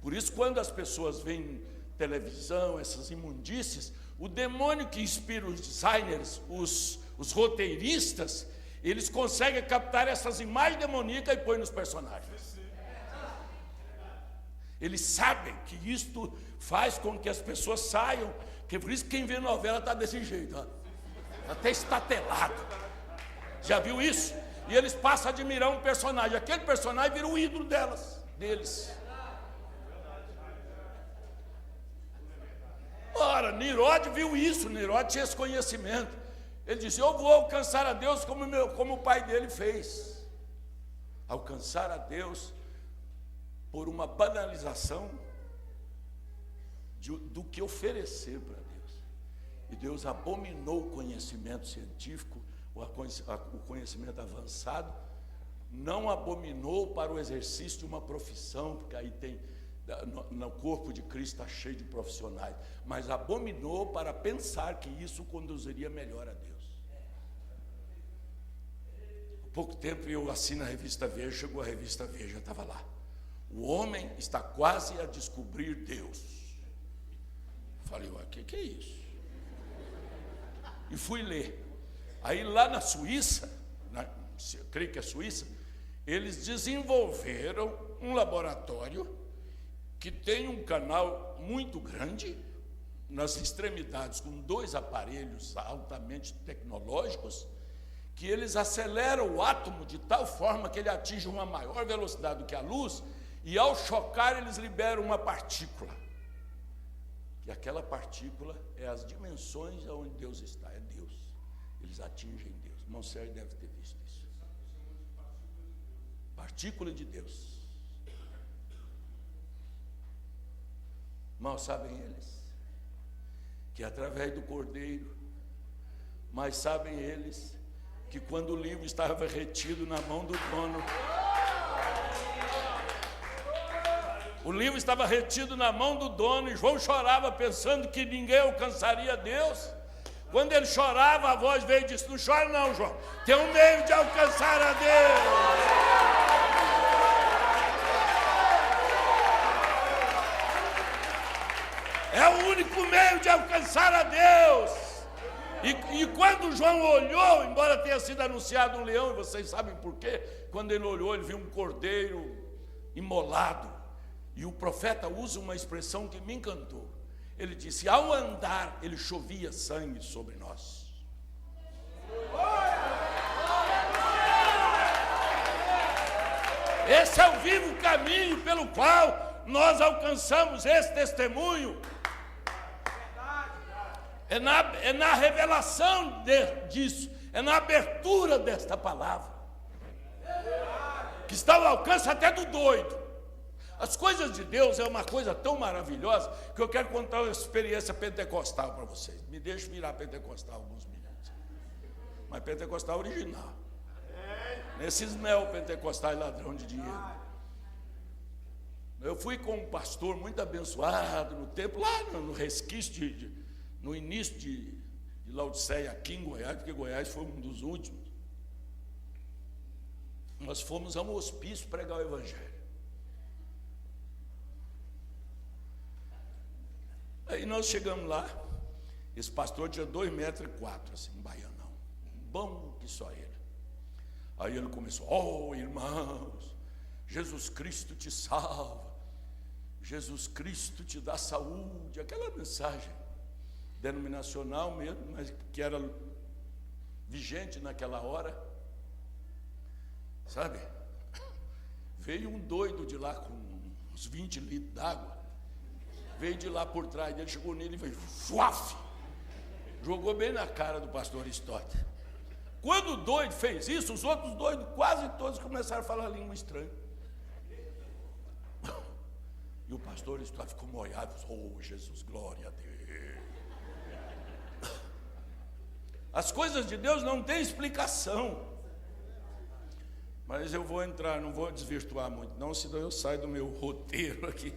Por isso, quando as pessoas veem televisão, essas imundícies, o demônio que inspira os designers, os roteiristas, eles conseguem captar essas imagens demoníacas e põem nos personagens. Eles sabem que isto faz com que as pessoas saiam, que por isso quem vê novela está desse jeito, ó, até estatelado. Já viu isso? E eles passam a admirar um personagem, aquele personagem vira o ídolo deles. Ora, Nimrod viu isso, Nimrod tinha esse conhecimento. Ele disse: eu vou alcançar a Deus como o pai dele fez. Alcançar a Deus por uma banalização do que oferecer para Deus. E Deus abominou o conhecimento científico, o conhecimento avançado, não abominou para o exercício de uma profissão, porque aí tem, no corpo de Cristo está cheio de profissionais, mas abominou para pensar que isso conduziria melhor a Deus. Há pouco tempo eu assino a revista Veja, chegou a revista Veja, estava lá: o homem está quase a descobrir Deus. Falei: o que é isso? E fui ler. Aí lá na Suíça, eu creio que é Suíça, eles desenvolveram um laboratório que tem um canal muito grande nas extremidades, com 2 aparelhos altamente tecnológicos, que eles aceleram o átomo de tal forma que ele atinge uma maior velocidade do que a luz, e ao chocar eles liberam uma partícula. E aquela partícula é as dimensões onde Deus está, é Deus. Eles atingem Deus. Irmão Sérgio deve ter visto isso. Partícula de Deus. Mal sabem eles que através do Cordeiro, mas sabem eles que quando o livro estava retido na mão do dono, o livro estava retido na mão do dono, e João chorava pensando que ninguém alcançaria Deus. Quando ele chorava, a voz veio e disse: não chore não, João, tem um meio de alcançar a Deus. alcançar a Deus. E quando João olhou, embora tenha sido anunciado um leão, e vocês sabem por quê? Quando ele olhou, ele viu um cordeiro imolado. E o profeta usa uma expressão que me encantou. Ele disse: ao andar, ele chovia sangue sobre nós. Esse é o vivo caminho pelo qual nós alcançamos esse testemunho. É na revelação disso, é na abertura desta palavra, que está ao alcance até do doido. As coisas de Deus é uma coisa tão maravilhosa que eu quero contar uma experiência pentecostal para vocês. Me deixe virar pentecostal alguns minutos, mas pentecostal original, nesses neopentecostais ladrão de dinheiro. Eu fui com um pastor muito abençoado no templo, lá no resquício no início de Laodiceia, aqui em Goiás, porque Goiás foi um dos últimos. Nós fomos a um hospício pregar o evangelho. Aí nós chegamos lá, esse pastor tinha 2,4 metros, assim, um baianão, bom que só ele. Aí ele começou: oh, irmãos, Jesus Cristo te salva, Jesus Cristo te dá saúde, aquela mensagem denominacional mesmo, mas que era vigente naquela hora, sabe? Veio um doido de lá com uns 20 litros d'água, veio de lá por trás dele, chegou nele e veio, fuaf, jogou bem na cara do pastor Aristóteles. Quando o doido fez isso, os outros doidos, quase todos, começaram a falar língua estranha. E o pastor Aristóteles ficou molhado, oh, Jesus, glória a Deus. As coisas de Deus não têm explicação. Mas eu vou entrar, não vou desvirtuar muito, não, senão eu saio do meu roteiro aqui.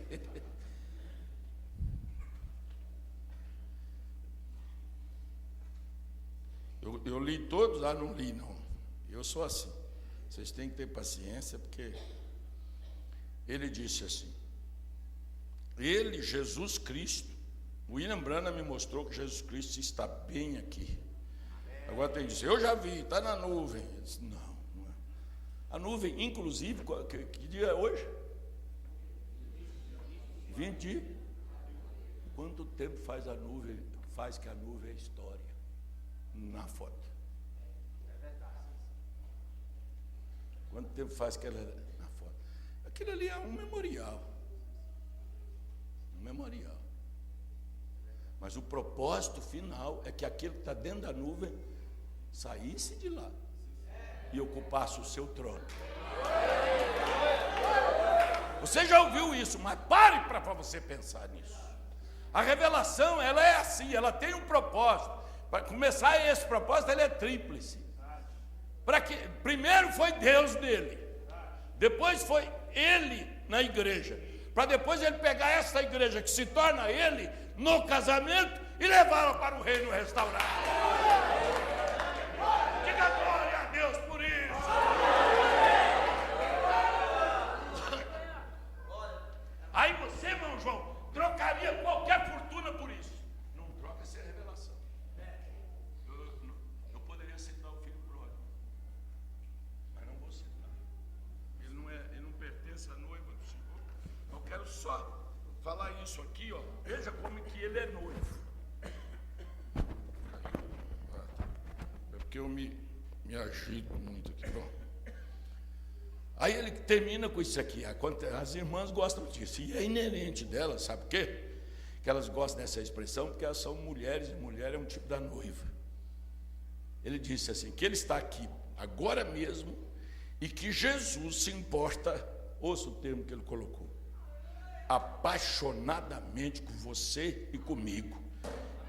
Eu li todos, não li não. Eu sou assim. Vocês têm que ter paciência, porque ele disse assim: ele, Jesus Cristo, o William Branham me mostrou que Jesus Cristo está bem aqui. Agora tem que dizer: eu já vi, está na nuvem. Eu disse: não é. A nuvem, inclusive, que dia é hoje? 20. Quanto tempo faz a nuvem, faz que a nuvem é história na foto? Quanto tempo faz que ela é na foto? Aquilo ali é um memorial. Um memorial. Mas o propósito final é que aquilo que está dentro da nuvem saísse de lá e ocupasse o seu trono. Você já ouviu isso, mas pare para você pensar nisso. A revelação, ela é assim, ela tem um propósito. Para começar esse propósito, ele é tríplice. Para que primeiro foi Deus nele, depois foi ele na igreja, para depois ele pegar essa igreja que se torna ele no casamento e levá-la para o reino restaurado. Diga glória a Deus por isso. Aí você, irmão João, trocaria qualquer fortuna por isso. Não troca essa revelação. Eu poderia citar o filho pródigo, mas não vou citar. Ele não pertence à noiva do Senhor. Eu quero só falar isso aqui, ó. Veja como que ele é noivo. É porque eu me agito muito aqui. Bom. Aí ele termina com isso aqui. As irmãs gostam disso. E é inerente delas, sabe por quê? Que elas gostam dessa expressão, porque elas são mulheres, e mulher é um tipo da noiva. Ele disse assim, que ele está aqui agora mesmo, e que Jesus se importa, ouça o termo que ele colocou, apaixonadamente com você e comigo.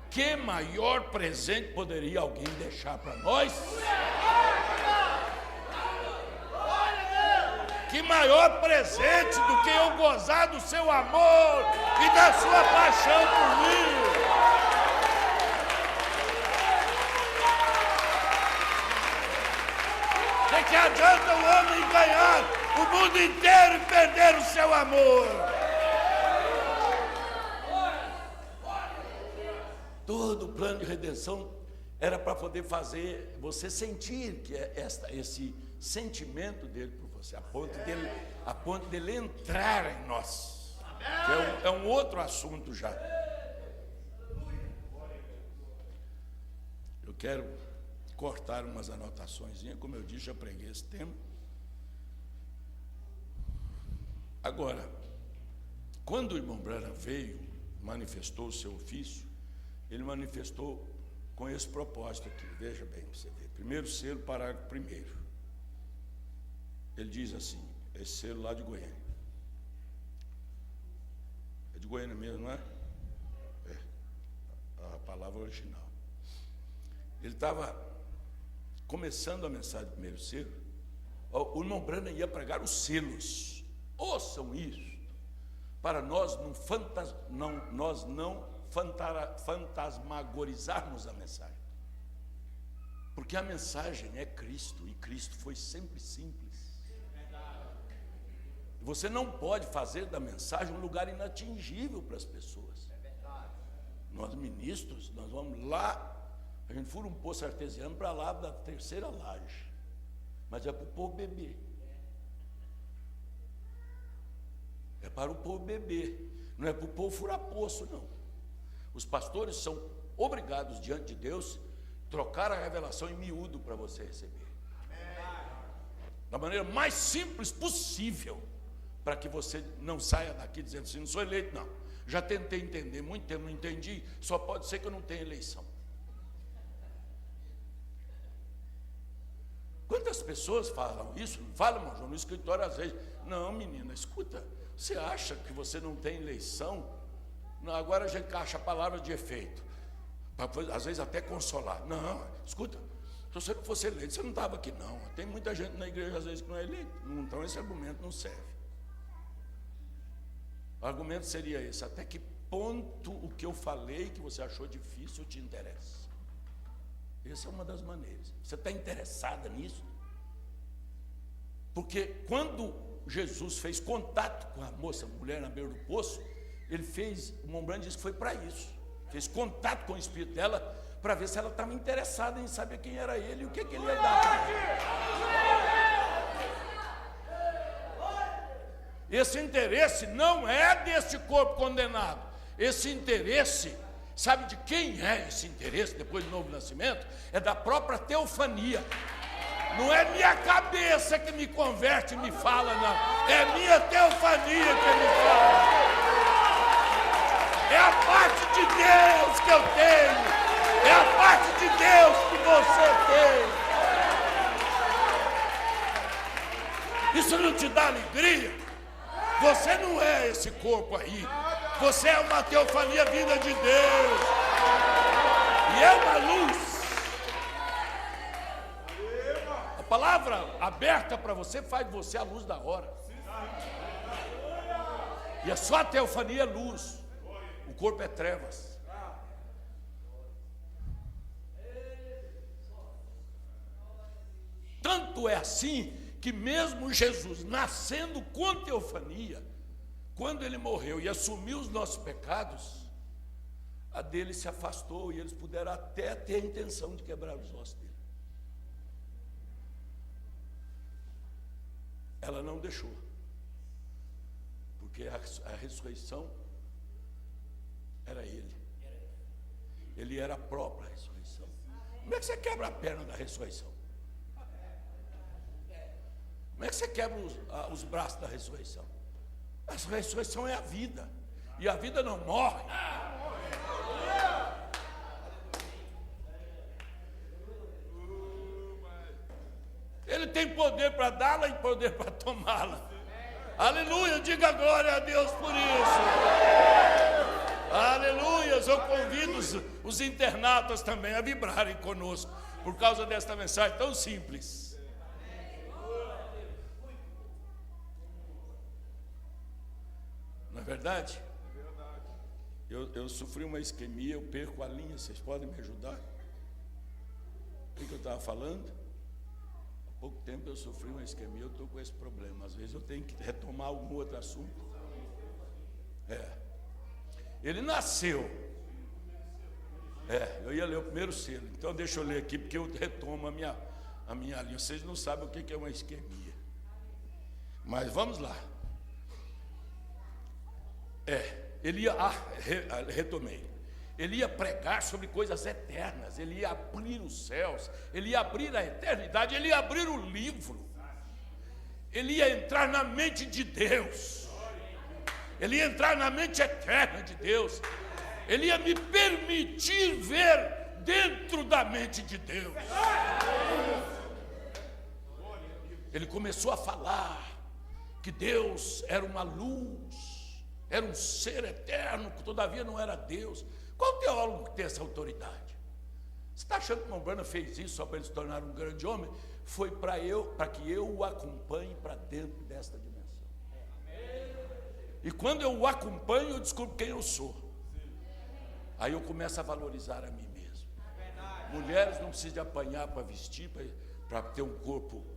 Que maior presente poderia alguém deixar para nós? Que maior presente do que eu gozar do seu amor e da sua paixão por mim? De que adianta o homem ganhar o mundo inteiro e perder o seu amor? plano de redenção era para poder fazer você sentir que esse sentimento dele por você, a ponto dele entrar em nós. Que é um outro assunto já. Eu quero cortar umas anotações, como eu disse, já preguei esse tema. Agora, quando o irmão Branham veio, manifestou o seu ofício, ele manifestou com esse propósito aqui, veja bem para você ver. Primeiro selo, parágrafo 1º. Ele diz assim, esse selo lá de Goiânia. É de Goiânia mesmo, não é? É, a palavra original. Ele estava começando a mensagem do primeiro selo, o irmão Branham ia pregar os selos. Ouçam isso, para nós não fantasmagorizarmos a mensagem. Porque a mensagem é Cristo, e Cristo foi sempre simples. Você não pode fazer da mensagem um lugar inatingível para as pessoas. Nós ministros, nós vamos lá, a gente fura um poço artesiano para lá da terceira laje, mas é para o povo beber. É para o povo beber, não é para o povo furar poço, não. Os pastores são obrigados diante de Deus trocar a revelação em miúdo para você receber. Da maneira mais simples possível, para que você não saia daqui dizendo assim, não sou eleito, não. Já tentei entender, muito tempo não entendi, só pode ser que eu não tenha eleição. Quantas pessoas falam isso? Não falam, irmão João, no escritório às vezes. Não, menina, escuta, você acha que você não tem eleição? Não, agora a gente acha a palavra de efeito, para às vezes até consolar. Não, escuta, se você não fosse eleito, você não estava aqui não. Tem muita gente na igreja às vezes que não é eleito. Então esse argumento não serve. O argumento seria esse: até que ponto o que eu falei que você achou difícil te interessa? Essa é uma das maneiras. Você está interessada nisso? Porque quando Jesus fez contato com a moça, a mulher na beira do poço, ele fez, o irmão Branham disse que foi para isso. Fez contato com o espírito dela, para ver se ela estava interessada em saber quem era ele e o que ele ia dar para ela. Esse interesse não é desse corpo condenado. Esse interesse, sabe de quem é esse interesse depois do novo nascimento? É da própria teofania. Não é minha cabeça que me converte e me fala, não. É minha teofania que me fala. É a parte de Deus que eu tenho. É a parte de Deus que você tem. Isso não te dá alegria? Você não é esse corpo aí. Você é uma teofania vinda de Deus. E é uma luz. A palavra aberta para você faz de você a luz da hora. E a sua teofania é luz. O corpo é trevas. Tanto é assim que mesmo Jesus, nascendo com teofania, quando ele morreu e assumiu os nossos pecados, a dele se afastou e eles puderam até ter a intenção de quebrar os ossos dele. Ela não deixou, porque a ressurreição era ele. Ele era a própria ressurreição. Como é que você quebra a perna da ressurreição? Como é que você quebra os braços da ressurreição? A ressurreição é a vida. E a vida não morre. Ele tem poder para dá-la e poder para tomá-la. Aleluia, diga glória a Deus por isso. Aleluia, eu convido os internautas também a vibrarem conosco, por causa desta mensagem tão simples. Não é verdade? Eu sofri uma isquemia, eu perco a linha, vocês podem me ajudar? O que eu estava falando? Há pouco tempo eu sofri uma isquemia, eu estou com esse problema. Às vezes eu tenho que retomar algum outro assunto. Ele nasceu Eu ia ler o primeiro selo. Então deixa eu ler aqui, porque eu retomo a minha linha. Vocês não sabem o que é uma isquemia. Mas vamos lá. Ele ia, retomei. Ele ia pregar sobre coisas eternas, ele ia abrir os céus, ele ia abrir a eternidade, ele ia abrir o livro, ele ia entrar na mente de Deus, ele ia entrar na mente eterna de Deus, ele ia me permitir ver dentro da mente de Deus. Ele começou a falar que Deus era uma luz, era um ser eterno, que todavia não era Deus. Qual teólogo que tem essa autoridade? Você está achando que o irmão Branham fez isso só para ele se tornar um grande homem? Foi para que eu o acompanhe para dentro desta dimensão. E quando eu o acompanho, eu descubro quem eu sou. Aí eu começo a valorizar a mim mesmo. Mulheres não precisam de apanhar para vestir, para ter um corpo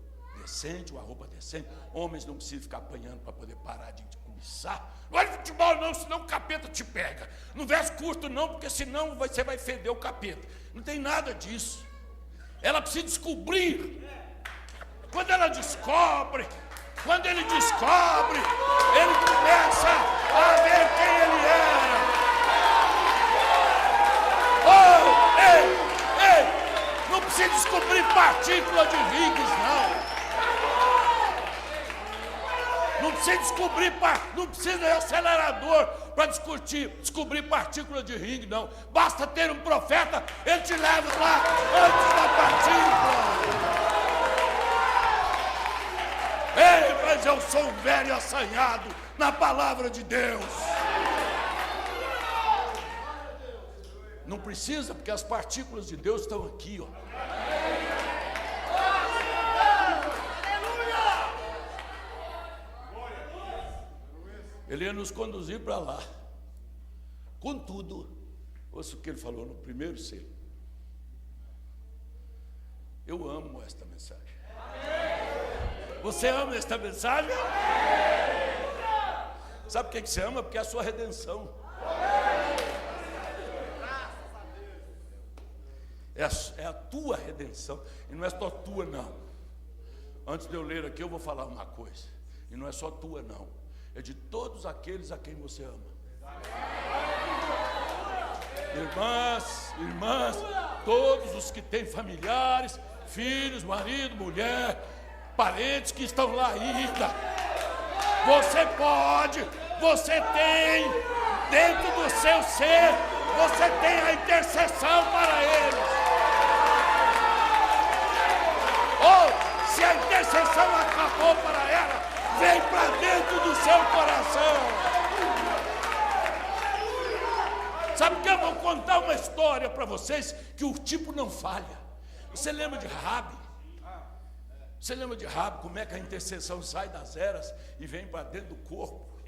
decente, uma roupa decente. Homens não precisam ficar apanhando para poder parar de começar. Não é de futebol não, senão o capeta te pega. Não veste curto não, porque senão você vai feder o capeta. Não tem nada disso. Ela precisa descobrir. Quando ela descobre, quando ele descobre, ele começa a ver quem ele era. Ei, não precisa descobrir partícula de Higgs, não. Não precisa descobrir, não precisa de acelerador para descobrir partícula de Higgs, não. Basta ter um profeta, ele te leva lá antes da partícula. Ei, mas eu sou um velho assanhado na palavra de Deus. Não precisa, porque as partículas de Deus estão aqui, ó. Ele ia nos conduzir para lá. Contudo, ouça o que ele falou no primeiro selo. Eu amo esta mensagem. Você ama esta mensagem? Sabe por que você ama? Porque é a sua redenção. É a tua redenção. E não é só tua, não. Antes de eu ler aqui, eu vou falar uma coisa. E não é só tua, não. É de todos aqueles a quem você ama. Irmãs, todos os que têm familiares, filhos, marido, mulher, parentes que estão lá ainda. Você tem dentro do seu ser, você tem a intercessão para eles. Ou se a intercessão acabou para ela, vem para dentro do seu coração. Sabe que eu vou contar uma história para vocês que o tipo não falha. Você lembra de Rabi? Você lembra de Rabi, como é que a intercessão sai das eras e vem para dentro do corpo?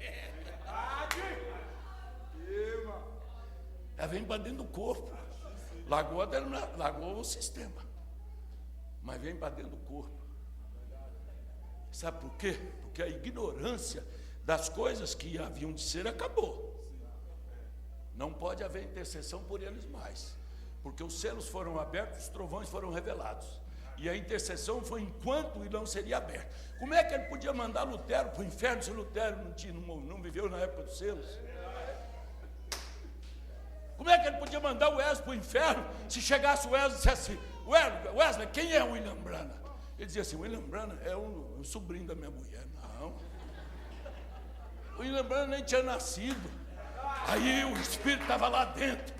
Ela vem para dentro do corpo. Lagoa o sistema, mas vem para dentro do corpo. Sabe por quê? Porque a ignorância das coisas que haviam de ser acabou. Não pode haver intercessão por eles mais, porque os selos foram abertos, os trovões foram revelados, e a intercessão foi enquanto e não seria aberta. Como é que ele podia mandar Lutero para o inferno se Lutero não viveu na época dos selos? Como é que ele podia mandar o Wesley para o inferno se chegasse o Wesley e dissesse: Wesley, quem é o William Branham? Ele dizia assim: William Branham é o sobrinho da minha mulher. Não, o William Branham nem tinha nascido. Aí o Espírito estava lá dentro.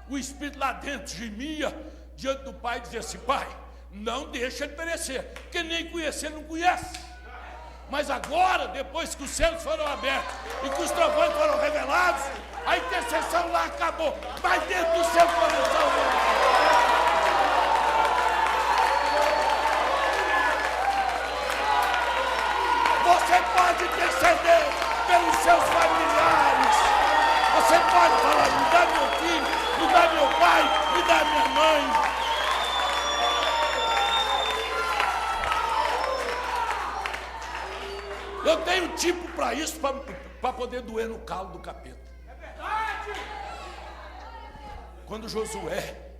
O Espírito lá dentro gemia diante do Pai e dizia assim: Pai, não deixa ele perecer, porque nem conhecer ele não conhece. Mas agora, depois que os céus foram abertos e que os trovões foram revelados, a intercessão lá acabou. Vai dentro do seu coração. Você pode interceder pelos seus familiares. Você pode falar: me dá meu filho, me dá meu pai, me dá minha mãe. Eu tenho tipo para isso, para poder doer no calo do capeta. É verdade! Quando Josué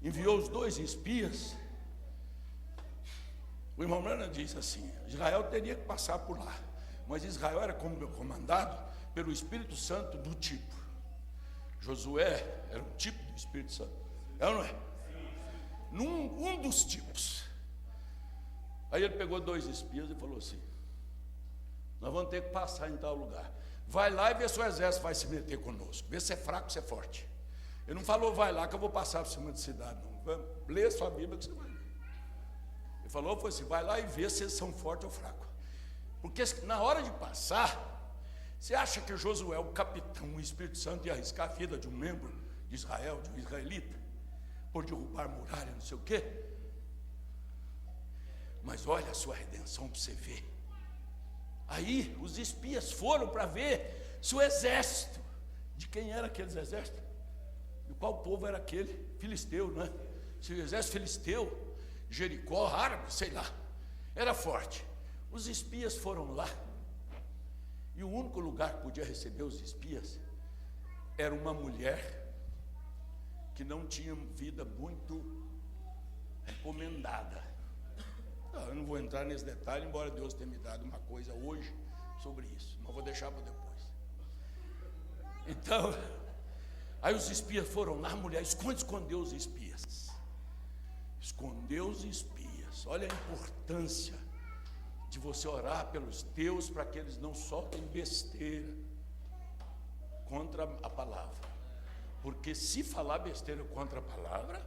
enviou os 2 espias, o irmão Branham disse assim: Israel teria que passar por lá, mas Israel era comandado pelo Espírito Santo do tipo. Josué era um tipo do Espírito Santo, é ou não é? Um dos tipos. Aí ele pegou 2 espias e falou assim: nós vamos ter que passar em tal lugar. Vai lá e vê se o exército vai se meter conosco. Vê se é fraco ou se é forte. Ele não falou, vai lá que eu vou passar por cima de cidade, não. Lê a sua Bíblia que você vai ver. Ele falou, foi assim, vai lá e vê se eles são fortes ou fracos. Porque na hora de passar, você acha que Josué, o capitão, o Espírito Santo, ia arriscar a vida de um membro de Israel, de um israelita, por derrubar muralha, não sei o quê? Mas olha a sua redenção para você ver. Aí os espias foram para ver se o exército, de quem era aqueles exércitos? De qual povo era aquele? Filisteu, né? Se o exército filisteu, Jericó, árabe, sei lá, era forte. Os espias foram lá, e o único lugar que podia receber os espias era uma mulher que não tinha vida muito recomendada. Eu não vou entrar nesse detalhe, embora Deus tenha me dado uma coisa hoje sobre isso, mas vou deixar para depois. Então, aí os espias foram lá, a mulher escondeu os espias. Escondeu os espias. Olha a importância de você orar pelos teus para que eles não soltem besteira contra a palavra. Porque se falar besteira contra a palavra,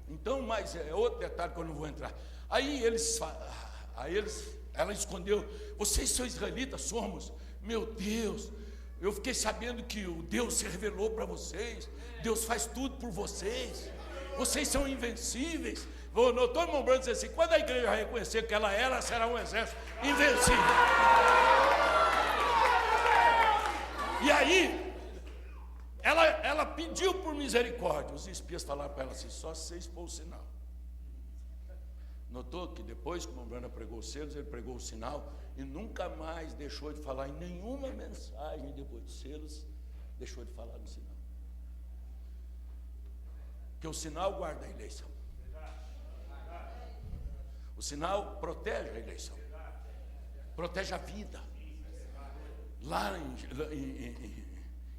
então, mas é outro detalhe que eu não vou entrar. Aí ela escondeu, vocês são israelitas? Somos. Meu Deus, eu fiquei sabendo que o Deus se revelou para vocês, Deus faz tudo por vocês, vocês são invencíveis. Notou, irmão Branco, dizer assim, quando a igreja reconhecer que ela será um exército invencível. E aí, ela pediu por misericórdia. Os espias falaram para ela assim, só se você expor o sinal. Notou que depois que o irmão Branco pregou os selos, ele pregou o sinal e nunca mais deixou de falar em nenhuma mensagem depois dos selos, deixou de falar no sinal. Porque o sinal guarda a eleição. O sinal protege a eleição. Protege a vida. Lá em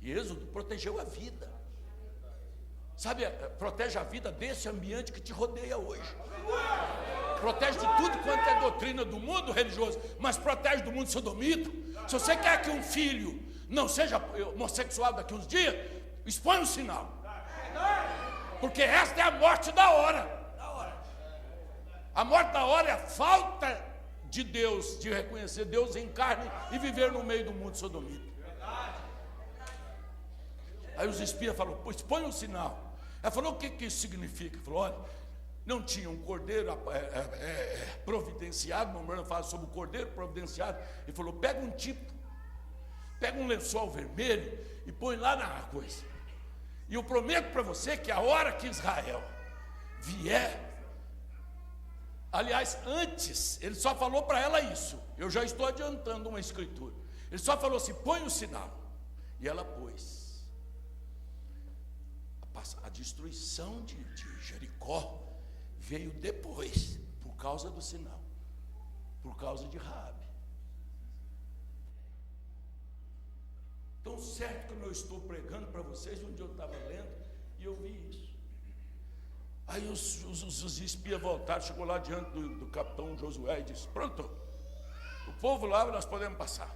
Êxodo, protegeu a vida. Sabe, protege a vida desse ambiente que te rodeia hoje. Protege de tudo quanto é doutrina do mundo religioso, mas protege do mundo sodomita. Se você quer que um filho não seja homossexual daqui uns dias, expõe um sinal. Porque esta é a morte da hora. A morte da hora é a falta de Deus, de reconhecer Deus em carne e viver no meio do mundo sodomita. Aí os espias falaram, pois põe um sinal. Ela falou, o que isso significa? Ele falou, olha, não tinha um cordeiro providenciado, o irmão fala sobre o cordeiro providenciado. Ele falou, pega um tipo, pega um lençol vermelho e põe lá na coisa. E eu prometo para você que a hora que Israel vier, aliás, antes, ele só falou para ela isso. Eu já estou adiantando uma escritura. Ele só falou assim, põe o sinal. E ela pôs. A destruição de Jericó veio depois, por causa do sinal, por causa de Raabe. Tão certo que eu estou pregando para vocês, um dia eu estava lendo e eu vi isso. Aí os espias voltaram, chegou lá diante do capitão Josué e disse, pronto, o povo lá, nós podemos passar.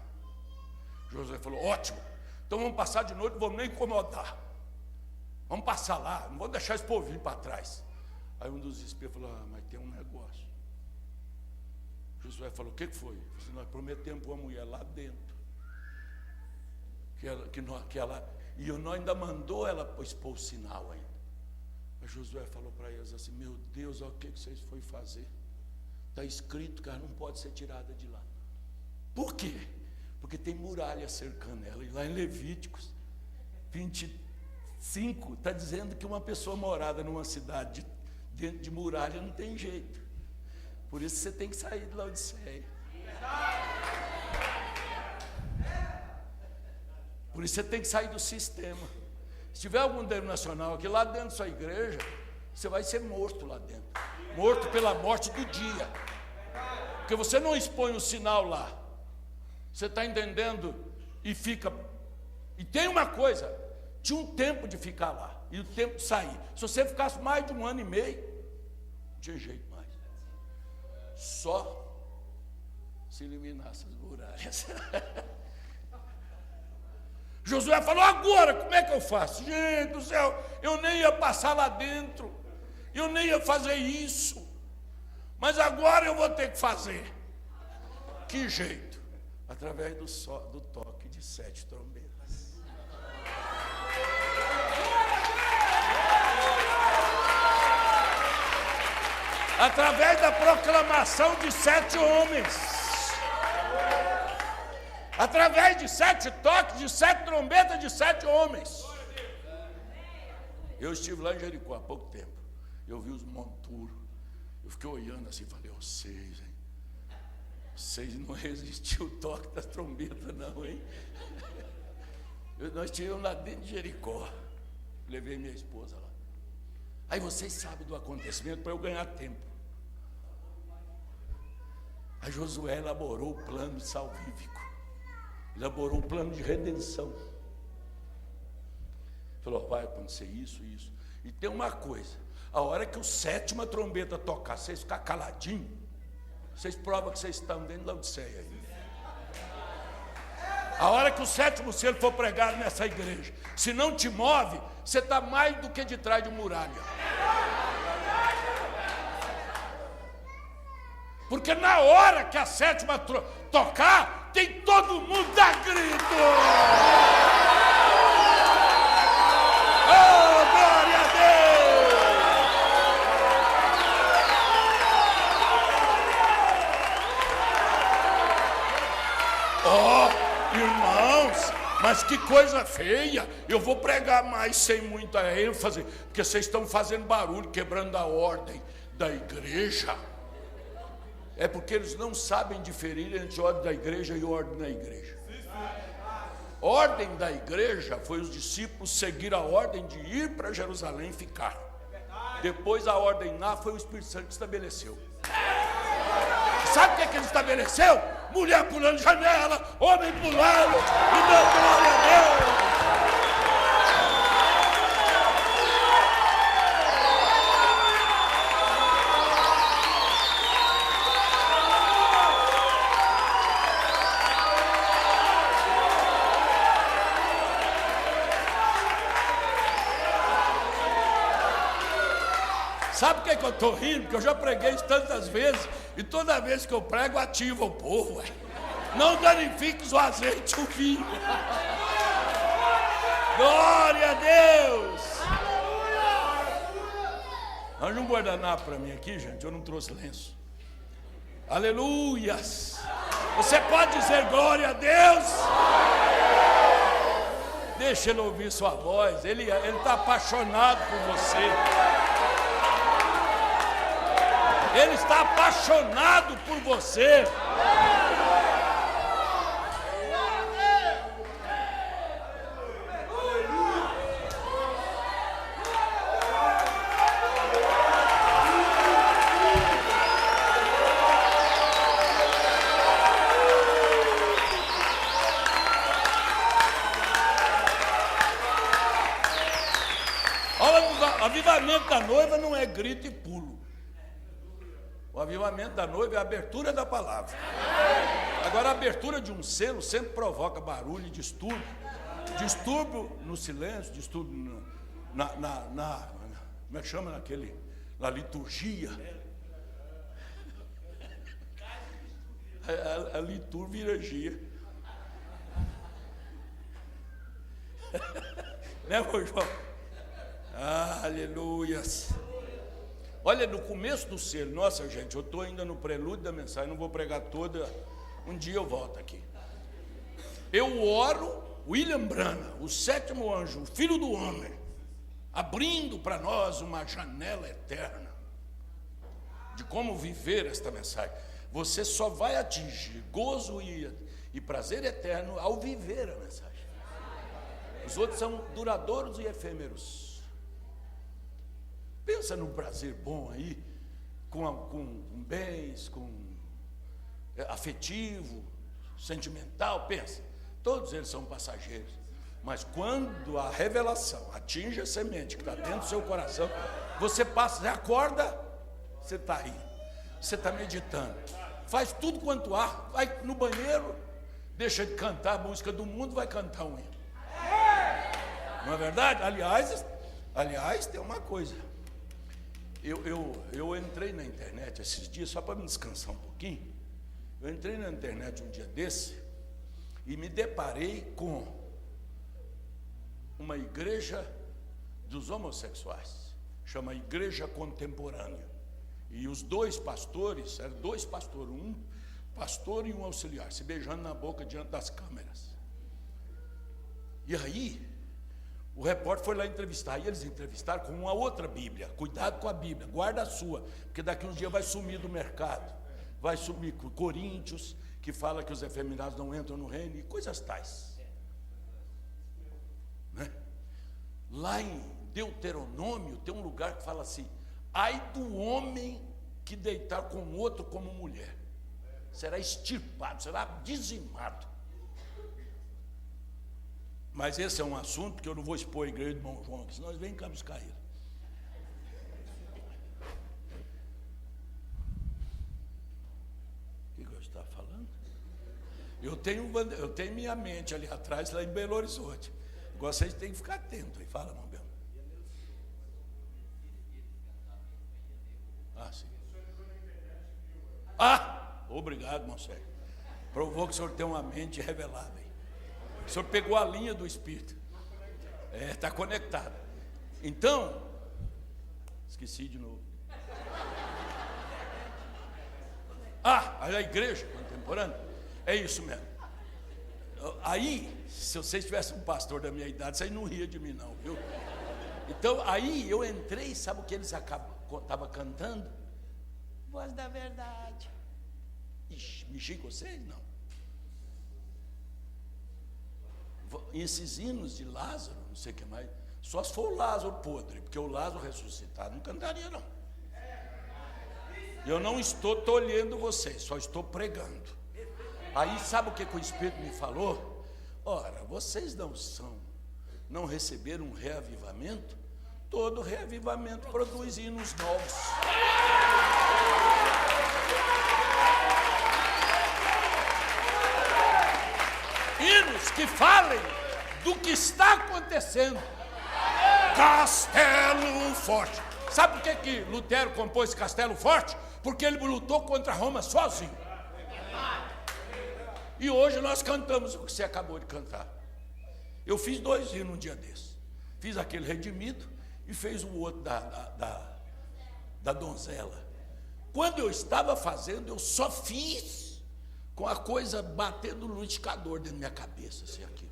Josué falou, ótimo, então vamos passar de noite, não vamos nem incomodar. Vamos passar lá, não vou deixar esse povo vir para trás. Aí um dos espias falou, mas tem um negócio. Josué falou, o que foi? Falei, nós prometemos para uma mulher lá dentro, e nós ainda mandou ela expor o sinal ainda. Mas Josué falou para eles assim, meu Deus, olha o que vocês foram fazer. Está escrito que ela não pode ser tirada de lá. Por quê? Porque tem muralha cercando ela. E lá em Levíticos 25, está dizendo que uma pessoa morada numa cidade dentro de muralha não tem jeito. Por isso você tem que sair de Laodiceia. Por isso você tem que sair do sistema. Se tiver algum denominacional aqui, lá dentro da sua igreja, você vai ser morto lá dentro. Morto pela morte do dia. Porque você não expõe o sinal lá. Você está entendendo? E fica... E tem uma coisa, tinha um tempo de ficar lá, e o tempo de sair. Se você ficasse mais de 1 ano e meio, não tinha jeito mais. Só se eliminasse as muralhas. Josué falou, agora, como é que eu faço? Gente do céu, eu nem ia passar lá dentro, eu nem ia fazer isso, mas agora eu vou ter que fazer. Que jeito? Através do toque de 7 trombetas. Através da proclamação de 7 homens. Através de 7 toques, de 7 trombetas, de 7 homens. Eu estive lá em Jericó há pouco tempo. Eu vi os monturos. Eu fiquei olhando assim e falei, vocês, hein? Vocês não resistiu o toque das trombetas, não, hein? Nós estivemos lá dentro de Jericó. Levei minha esposa lá. Aí vocês sabem do acontecimento para eu ganhar tempo. Aí Josué elaborou o plano salvífico. Elaborou um plano de redenção. Falou, vai acontecer isso. E tem uma coisa, a hora que o 7ª trombeta tocar, vocês ficar caladinhos, vocês provam que vocês estão dentro da Laodiceia aí. A hora que o 7º selo for pregado nessa igreja, se não te move, você está mais do que de trás de muralha. Porque na hora que a 7ª tocar, tem todo mundo dá grito. Oh, glória a Deus! Oh, irmãos, mas que coisa feia. Eu vou pregar mais sem muita ênfase, porque vocês estão fazendo barulho, quebrando a ordem da igreja. É porque eles não sabem diferir entre ordem da igreja e ordem da igreja. Ordem da igreja foi os discípulos seguir a ordem de ir para Jerusalém e ficar. Depois a ordem lá foi o Espírito Santo que estabeleceu. Sabe o que ele estabeleceu? Mulher pulando janela, homem pulando, e dando glória a Deus. Sabe por que eu estou rindo? Porque eu já preguei isso tantas vezes, e toda vez que eu prego, ativa o povo. Não danifiques o azeite, o vinho. Glória a Deus! Arranja um guardanapo para mim aqui, gente, eu não trouxe lenço. Aleluias! Você pode dizer glória a Deus? Deixa ele ouvir sua voz, ele está apaixonado por você. Ele está apaixonado por você. Olha, o avivamento da noiva não é grito e pulo. O avivamento da noiva é a abertura da palavra. Agora, a abertura de um selo sempre provoca barulho e distúrbio. Distúrbio no silêncio, distúrbio como é que chama na liturgia. A liturgia. Né, meu João? Aleluias. Olha, no começo do selo, nossa gente, eu estou ainda no prelúdio da mensagem, não vou pregar toda, um dia eu volto aqui. Eu oro, William Branham, o 7º anjo, o filho do homem, abrindo para nós uma janela eterna de como viver esta mensagem. Você só vai atingir gozo e prazer eterno ao viver a mensagem. Os outros são duradouros e efêmeros. Pensa num prazer bom aí, com bens, com afetivo, sentimental, pensa. Todos eles são passageiros. Mas quando a revelação atinge a semente que está dentro do seu coração, você passa, você acorda, você está aí, você está meditando, faz tudo quanto há, vai no banheiro, deixa de cantar a música do mundo, vai cantar um hino. Não é verdade? Aliás, tem uma coisa. Eu entrei na internet esses dias, só para me descansar um pouquinho. Eu entrei na internet um dia desse e me deparei com uma igreja dos homossexuais, chama Igreja Contemporânea. E os dois pastores, eram dois pastores, um pastor e um auxiliar, se beijando na boca diante das câmeras. E aí, o repórter foi lá entrevistar, e eles entrevistaram com uma outra Bíblia. Cuidado com a Bíblia, guarda a sua, porque daqui uns dias vai sumir do mercado. Vai sumir com Coríntios, que fala que os efeminados não entram no reino, e coisas tais. Né? Lá em Deuteronômio tem um lugar que fala assim: ai do homem que deitar com outro como mulher, será extirpado, será dizimado. Mas esse é um assunto que eu não vou expor a igreja de irmão João, senão eles vêm cá buscar ele. O que eu estava falando? Eu tenho minha mente ali atrás, lá em Belo Horizonte. Vocês têm que ficar atentos aí. Fala, irmão Belo. Ah, sim. Obrigado, irmão Sérgio. Provou que o senhor tem uma mente revelada. O senhor pegou a linha do Espírito. Está conectado. Então, esqueci de novo. A igreja contemporânea. É isso mesmo. Aí, se vocês tivessem um pastor da minha idade, vocês não riam de mim não, viu? Então, aí eu entrei, sabe o que eles estavam cantando? Voz da verdade. Ixi, mexi com vocês? Não. Esses hinos de Lázaro, não sei o que mais, só se for o Lázaro podre, porque o Lázaro ressuscitado não cantaria não. Eu não estou tolhendo vocês, só estou pregando. Aí sabe o que o Espírito me falou? Ora, vocês não receberam um reavivamento? Todo reavivamento produz hinos novos. Hinos que falem do que está acontecendo. Castelo Forte. Sabe por que Lutero compôs Castelo Forte? Porque ele lutou contra Roma sozinho. E hoje nós cantamos o que você acabou de cantar. Eu fiz 2 hinos um dia desse. Fiz aquele redimido e fez o outro da donzela. Quando eu estava fazendo, eu só fiz com a coisa batendo no liquidificador dentro da minha cabeça, assim, aqui.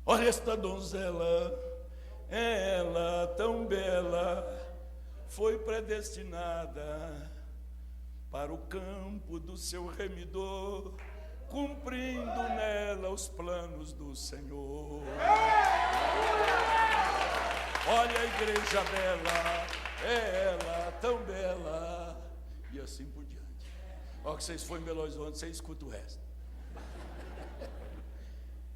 Olha esta donzela, ela tão bela, foi predestinada para o campo do seu remidor, cumprindo nela os planos do Senhor. Olha a igreja bela, ela tão bela, e assim por diante. Olha que vocês forem em Belo Horizonte, vocês escutam o resto.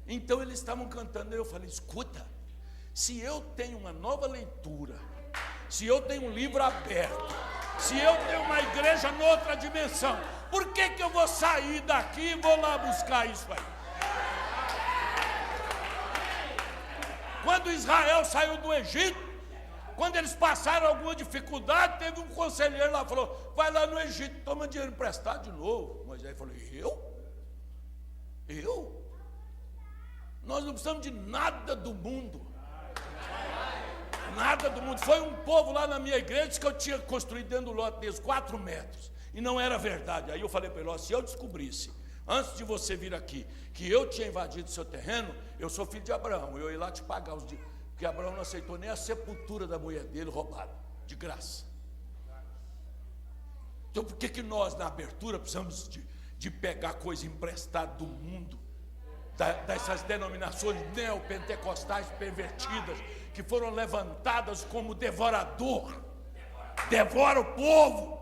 Então eles estavam cantando, e eu falei: escuta, se eu tenho uma nova leitura, se eu tenho um livro aberto, se eu tenho uma igreja noutra dimensão, por que eu vou sair daqui e vou lá buscar isso aí? Quando Israel saiu do Egito, quando eles passaram alguma dificuldade, teve um conselheiro lá que falou: vai lá no Egito, toma dinheiro emprestado de novo. Moisés falou: eu? Nós não precisamos de nada do mundo. Nada do mundo. Foi um povo lá na minha igreja que eu tinha construído dentro do lote deles 4 metros. E não era verdade. Aí eu falei para ele: ó, se eu descobrisse, antes de você vir aqui, que eu tinha invadido o seu terreno, eu sou filho de Abraão, eu ia lá te pagar os dias. Porque Abraão não aceitou nem a sepultura da mulher dele roubada, de graça. Então por que nós na abertura precisamos de pegar coisa emprestada do mundo? dessas denominações neopentecostais pervertidas, que foram levantadas como devorador, devora o povo.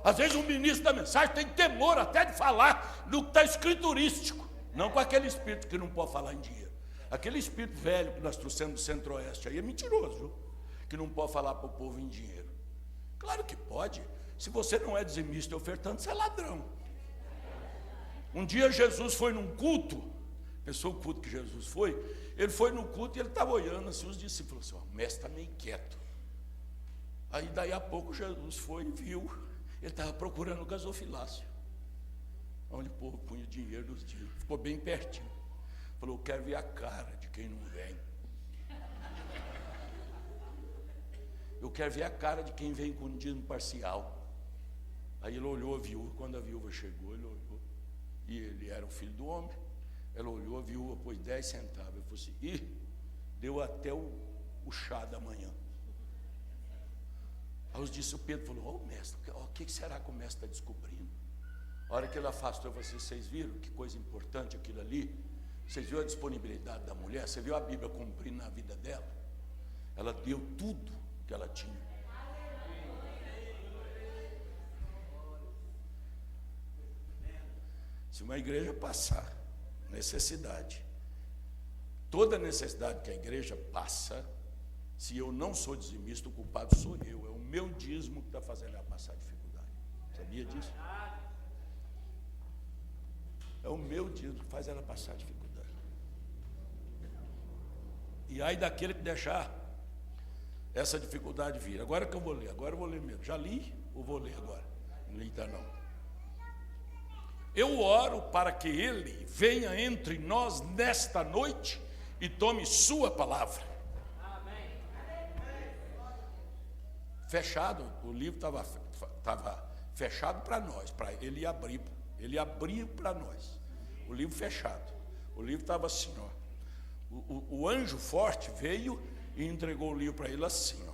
Às vezes um ministro da mensagem tem temor até de falar no que está escriturístico, não com aquele espírito que não pode falar em dinheiro. Aquele espírito velho que nós trouxemos do centro-oeste aí é mentiroso, viu? Que não pode falar para o povo em dinheiro. Claro que pode. Se você não é dizimista e ofertante, você é ladrão. Um dia Jesus foi num culto, pensou o culto que Jesus foi, ele foi no culto e ele estava olhando assim, os discípulos falaram assim, o mestre está meio quieto. Aí daí a pouco Jesus foi e viu, ele estava procurando gasofilácio, onde o povo punha dinheiro nos dias, ficou bem pertinho. Falou, eu quero ver a cara de quem não vem. Eu quero ver a cara de quem vem com um dízimo parcial. Aí ele olhou a viúva, quando a viúva chegou, ele olhou, e ele era o filho do homem. Ela olhou, a viúva pôs 10 centavos. Ele falou assim, deu até o chá da manhã. Aí o Pedro falou, mestre, o que será que o mestre está descobrindo? A hora que ele afastou, eu falei assim, vocês viram que coisa importante aquilo ali? Vocês viram a disponibilidade da mulher? Você viu a Bíblia cumprindo na vida dela? Ela deu tudo que ela tinha. Se uma igreja passar necessidade, toda necessidade que a igreja passa, se eu não sou dizimista, o culpado sou eu. É o meu dízimo que está fazendo ela passar dificuldade. Sabia disso? É o meu dízimo que faz ela passar dificuldade. E aí daquele que deixar essa dificuldade vir. Agora que eu vou ler, agora eu vou ler mesmo. Já li ou vou ler agora? Não li ainda não. Eu oro para que Ele venha entre nós nesta noite e tome sua palavra. Amém. Fechado, o livro estava fechado para nós, para ele abrir para nós. O livro fechado. O livro estava assim, ó. O anjo forte veio e entregou o livro para ele assim, ó.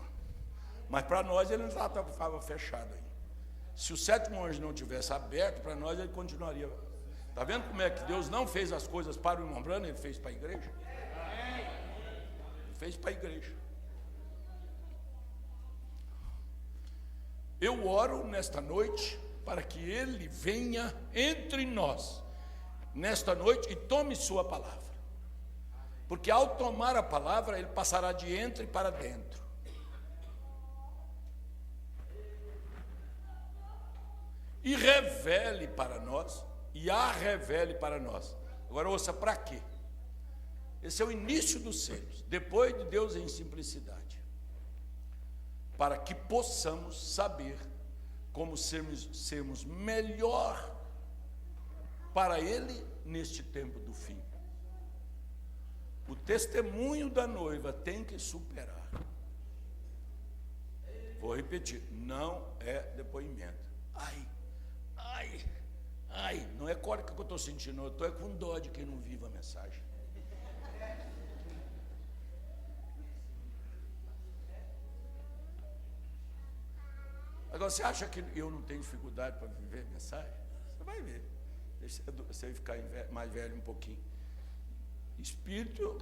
Mas para nós ele não estava fechado ainda. Se o sétimo anjo não tivesse aberto, para nós ele continuaria. Está vendo como é que Deus não fez as coisas para o irmão Branham, ele fez para a igreja? Ele fez para a igreja. Eu oro nesta noite para que ele venha entre nós, nesta noite, e tome sua palavra. Porque ao tomar a palavra, ele passará de entre para dentro. E revele para nós, e a revele para nós. Agora ouça, para quê? Esse é o início dos selos, depois de Deus em simplicidade, para que possamos saber como sermos melhor para Ele neste tempo do fim. O testemunho da noiva tem que superar. Vou repetir, não é depoimento. Ai, não é cólica que eu estou sentindo, eu estou com dó de quem não vive a mensagem. Agora, você acha que eu não tenho dificuldade para viver a mensagem? Você vai ver. Deixa você ficar mais velho um pouquinho. Espírito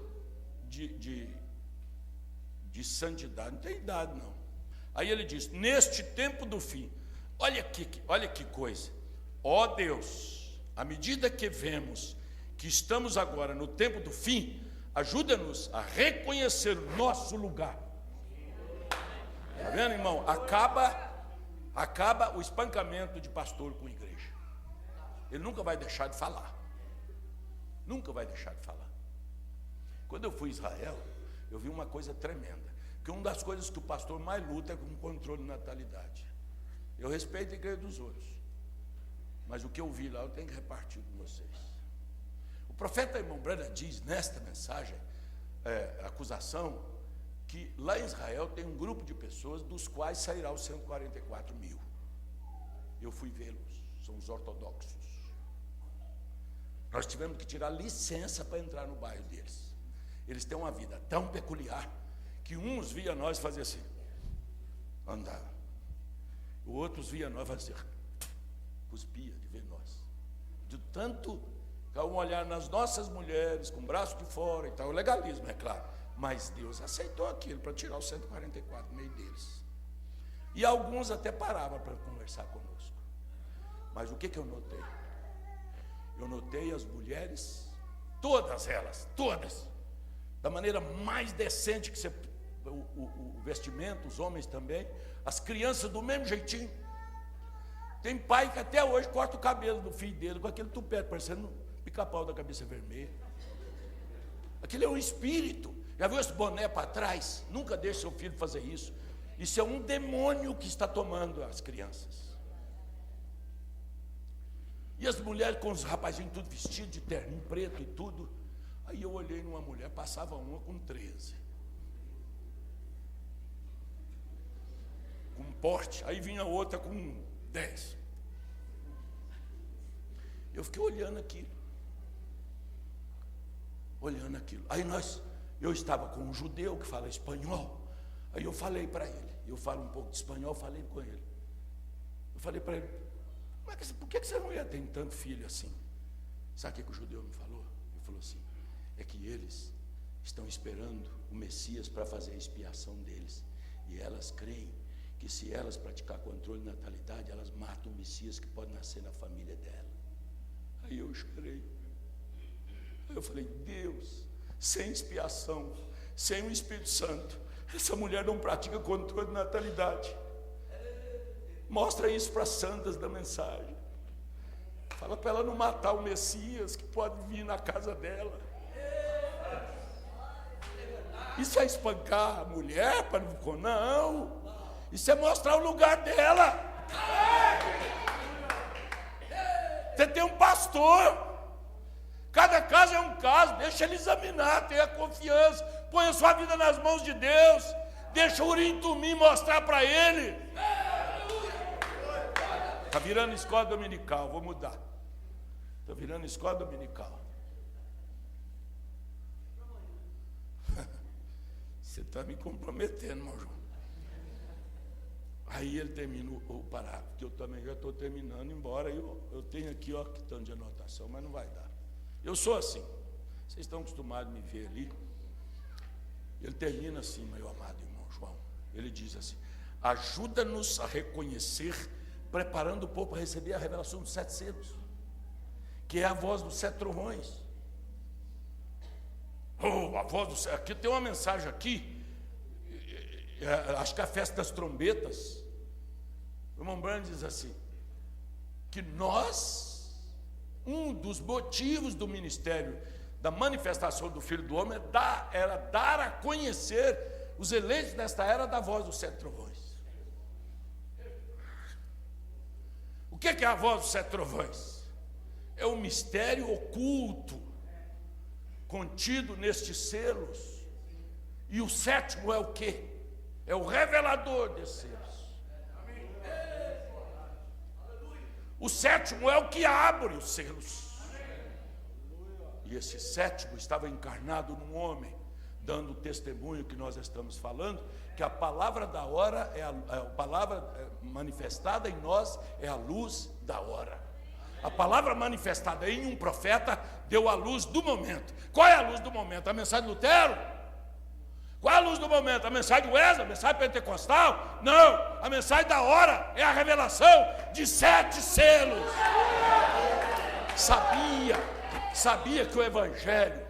de santidade, não tem idade não. Aí ele diz, neste tempo do fim, olha que coisa, ó Deus, à medida que vemos que estamos agora no tempo do fim, ajuda-nos a reconhecer o nosso lugar. Está vendo, irmão? Acaba o espancamento de pastor com a igreja. Ele nunca vai deixar de falar. Nunca vai deixar de falar. Quando eu fui a Israel, eu vi uma coisa tremenda. Que uma das coisas que o pastor mais luta é com o controle de natalidade. Eu respeito a igreja dos outros. Mas o que eu vi lá, eu tenho que repartir com vocês. O profeta irmão Branham diz nesta mensagem, acusação, que lá em Israel tem um grupo de pessoas dos quais sairá os 144 mil. Eu fui vê-los, são os ortodoxos. Nós tivemos que tirar licença para entrar no bairro deles. Eles têm uma vida tão peculiar que uns via nós fazer assim, andar. Outros via nós fazer. cuspia de ver nós. De tanto um olhar nas nossas mulheres, com o braço de fora e tal, o legalismo, é claro. Mas Deus aceitou aquilo para tirar os 144 no meio deles. E alguns até paravam para conversar conosco. Mas o que eu notei? Eu notei as mulheres, todas elas, todas, da maneira mais decente que você, o vestimento, os homens também, as crianças do mesmo jeitinho. Tem pai que até hoje corta o cabelo do filho dele com aquele tupete, parecendo pica-pau da cabeça vermelha. Aquilo é um espírito. Já viu esse boné para trás? Nunca deixe seu filho fazer isso. Isso é um demônio que está tomando as crianças. E as mulheres com os rapazinhos tudo vestidos de terninho preto e tudo. Aí eu olhei numa mulher, passava uma com 13. Com porte. Aí vinha outra com 10. Eu fiquei olhando aquilo. Olhando aquilo. Aí eu estava com um judeu que fala espanhol. Aí eu falei para ele. Eu falo um pouco de espanhol, falei com ele. Eu falei para ele, por que você não ia ter tanto filho assim? Sabe o que o judeu me falou? Ele falou assim, é que eles estão esperando o Messias para fazer a expiação deles. E elas creem que se elas praticar controle de natalidade, elas matam o Messias que pode nascer na família dela. Aí eu chorei. Aí eu falei, Deus, sem expiação, sem o Espírito Santo, essa mulher não pratica controle de natalidade. Mostra isso para as santas da mensagem. Fala para ela não matar o Messias que pode vir na casa dela. Isso é espancar a mulher para não... Não. Isso é mostrar o lugar dela. Você tem um pastor. Cada caso é um caso. Deixa ele examinar, tenha confiança. Põe a sua vida nas mãos de Deus. Deixa o Urim Tumim mostrar para ele. Está virando escola dominical, vou mudar. Está virando escola dominical. Você está me comprometendo, irmão João. Aí ele termina o parágrafo, que eu também já estou terminando, embora eu tenho aqui, ó, que tanto de anotação, mas não vai dar. Eu sou assim. Vocês estão acostumados a me ver ali. Ele termina assim, meu amado irmão João. Ele diz assim, ajuda-nos a reconhecer, preparando o povo para receber a revelação dos 7 selos, que é a voz dos 7 trovões. A voz dos 7, aqui tem uma mensagem aqui, acho que é a festa das trombetas. O irmão Branham diz assim, que nós, um dos motivos do ministério, da manifestação do Filho do Homem, era dar a conhecer os eleitos desta era da voz dos 7 trovões. O que é a voz dos 7 trovões? É o mistério oculto contido nestes selos. E o 7º é o quê? É o revelador desses selos. O 7º é o que abre os selos. E esse 7º estava encarnado num homem, dando o testemunho que nós estamos falando, que a palavra da hora a palavra manifestada em nós é a luz da hora. A palavra manifestada em um profeta deu a luz do momento. Qual é a luz do momento? A mensagem de Lutero? Qual é a luz do momento? A mensagem de Wesley? A mensagem pentecostal? Não, a mensagem da hora é a revelação de 7 selos. Sabia que o evangelho,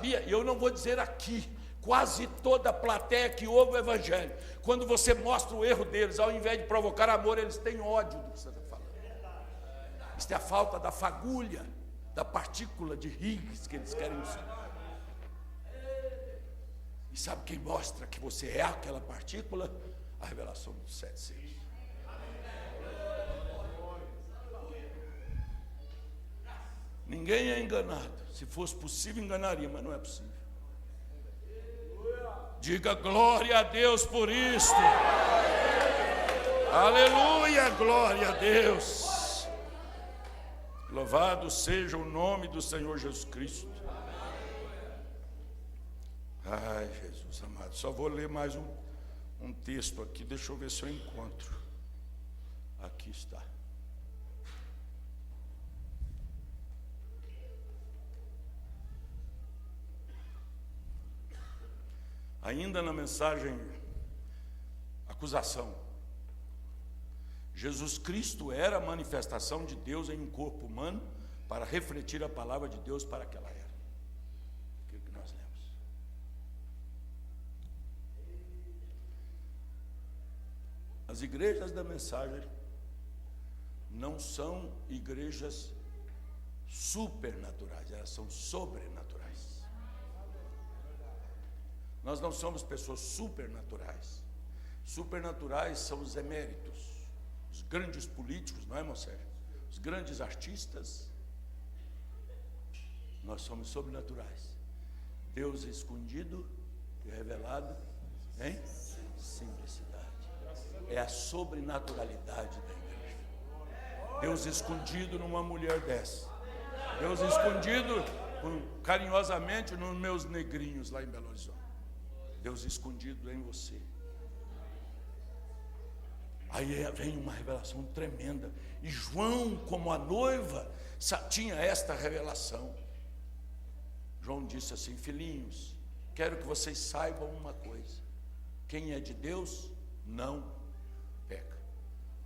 e eu não vou dizer aqui, quase toda a plateia que ouve o evangelho, quando você mostra o erro deles, ao invés de provocar amor, eles têm ódio do que você está falando. Isso é a falta da fagulha, da partícula de Higgs que eles querem usar. E sabe quem mostra que você é aquela partícula? A revelação dos 7 selos. Ninguém é enganado. Se fosse possível, enganaria, mas não é possível. Diga glória a Deus por isto. Aleluia, glória a Deus. Louvado seja o nome do Senhor Jesus Cristo. Ai, Jesus amado, só vou ler mais um texto aqui, deixa eu ver se eu encontro. Aqui está. Ainda na mensagem acusação, Jesus Cristo era a manifestação de Deus em um corpo humano para refletir a palavra de Deus para aquela era. Aquilo que nós lemos. As igrejas da mensagem não são igrejas supernaturais, elas são sobrenaturais. Nós não somos pessoas supernaturais. Supernaturais são os eméritos, os grandes políticos, não é, irmão Sérgio? Os grandes artistas. Nós somos sobrenaturais. Deus é escondido e revelado em simplicidade. É a sobrenaturalidade da igreja. Deus escondido numa mulher dessa. Deus escondido carinhosamente nos meus negrinhos lá em Belo Horizonte. Deus escondido em você. Aí vem uma revelação tremenda. E João, como a noiva, tinha esta revelação. João disse assim: filhinhos, quero que vocês saibam uma coisa. Quem é de Deus, não peca.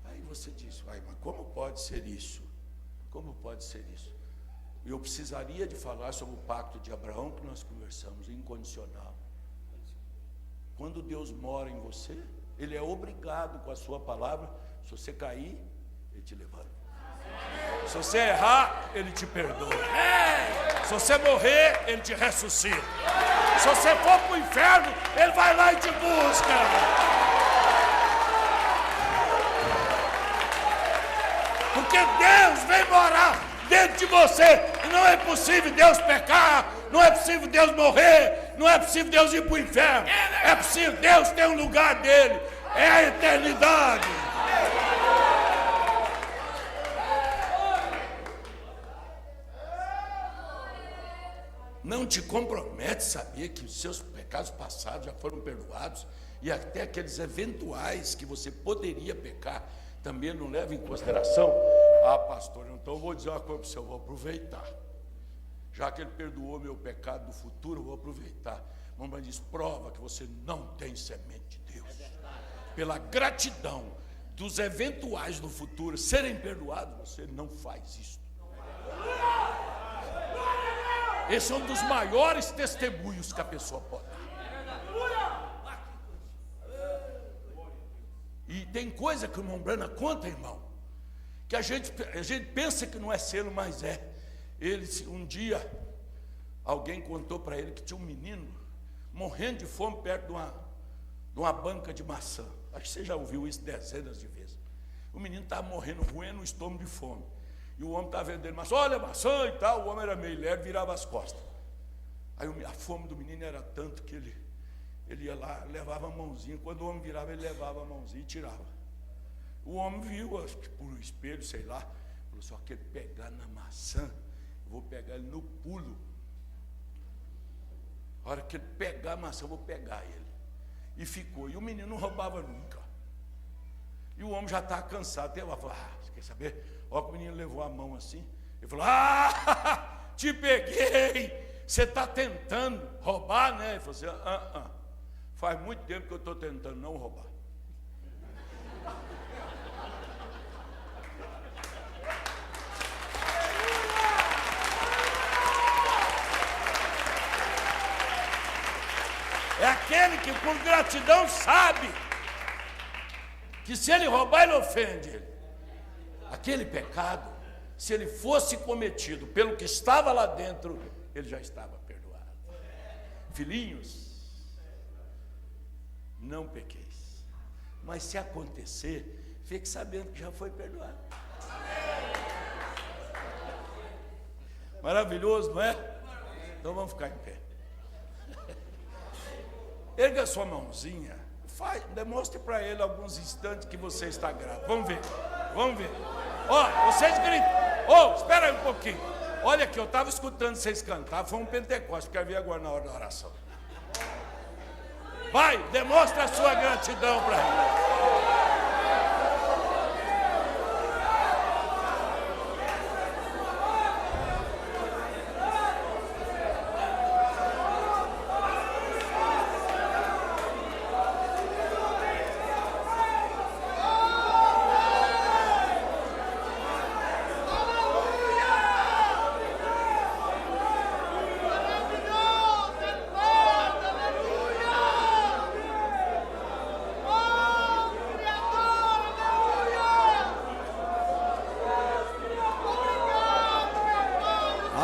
Aí você diz: mas como pode ser isso? Como pode ser isso? Eu precisaria de falar sobre o pacto de Abraão que nós conversamos, incondicional. Quando Deus mora em você, Ele é obrigado com a sua palavra. Se você cair, Ele te levanta. Se você errar, Ele te perdoa. Se você morrer, Ele te ressuscita. Se você for para o inferno, Ele vai lá e te busca. Porque Deus vem morar dentro de você. E não é possível Deus pecar, não é possível Deus morrer, não é possível Deus ir para o inferno. É possível Deus ter um lugar dele. É a eternidade. Não te compromete saber que os seus pecados passados já foram perdoados e até aqueles eventuais que você poderia pecar também não leva em consideração. Ah, pastor, então eu vou dizer uma coisa para você, eu vou aproveitar. Já que Ele perdoou meu pecado do futuro, eu vou aproveitar. Mamãe diz: prova que você não tem semente de Deus. Pela gratidão dos eventuais no futuro serem perdoados, você não faz isso. Esse é um dos maiores testemunhos que a pessoa pode dar. E tem coisa que o irmão Brana conta, irmão, que a gente pensa que não é selo, mas é. Um dia, alguém contou para ele que tinha um menino morrendo de fome perto de uma banca de maçã. Acho que você já ouviu isso dezenas de vezes. O menino estava morrendo, roendo o estômago de fome. E o homem estava vendendo maçã. Olha, maçã e tal. O homem era meio lerdo, virava as costas. Aí a fome do menino era tanto que ele ia lá, levava a mãozinha. Quando o homem virava, ele levava a mãozinha e tirava. O homem viu, acho que por um espelho, sei lá. Falou: só que ele pegar na maçã, eu vou pegar ele no pulo. A hora que ele pegar a maçã, eu vou pegar ele. E ficou. E o menino não roubava nunca. E o homem já estava cansado. Ele falou: você quer saber? Olha que o menino levou a mão assim. Ele falou: te peguei. Você está tentando roubar, né? Ele falou assim: faz muito tempo que eu estou tentando não roubar. É aquele que por gratidão sabe que se ele roubar, ele ofende ele. Aquele pecado, se ele fosse cometido pelo que estava lá dentro, ele já estava perdoado. Filhinhos, não pequeis. Mas se acontecer, fique sabendo que já foi perdoado. Maravilhoso, não é? Então vamos ficar em pé. Erga a sua mãozinha, demonstre para ele alguns instantes que você está grato. Vamos ver, vamos ver. Ó, vocês gritam. Espera aí um pouquinho. Olha aqui, eu estava escutando vocês cantar, foi um Pentecostes, quero ver agora na hora da oração. Vai, demonstra a sua gratidão para ele.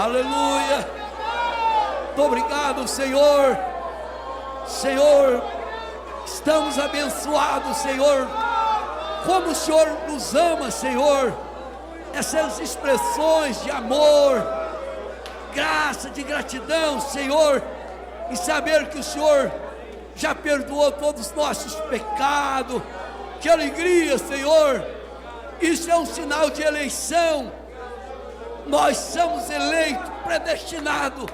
Aleluia. Muito obrigado, Senhor. Senhor, estamos abençoados, Senhor. Como o Senhor nos ama, Senhor. Essas expressões de amor, graça, de gratidão, Senhor, e saber que o Senhor já perdoou todos os nossos pecados. Que alegria, Senhor. Isso é um sinal de eleição. Nós somos eleitos, predestinados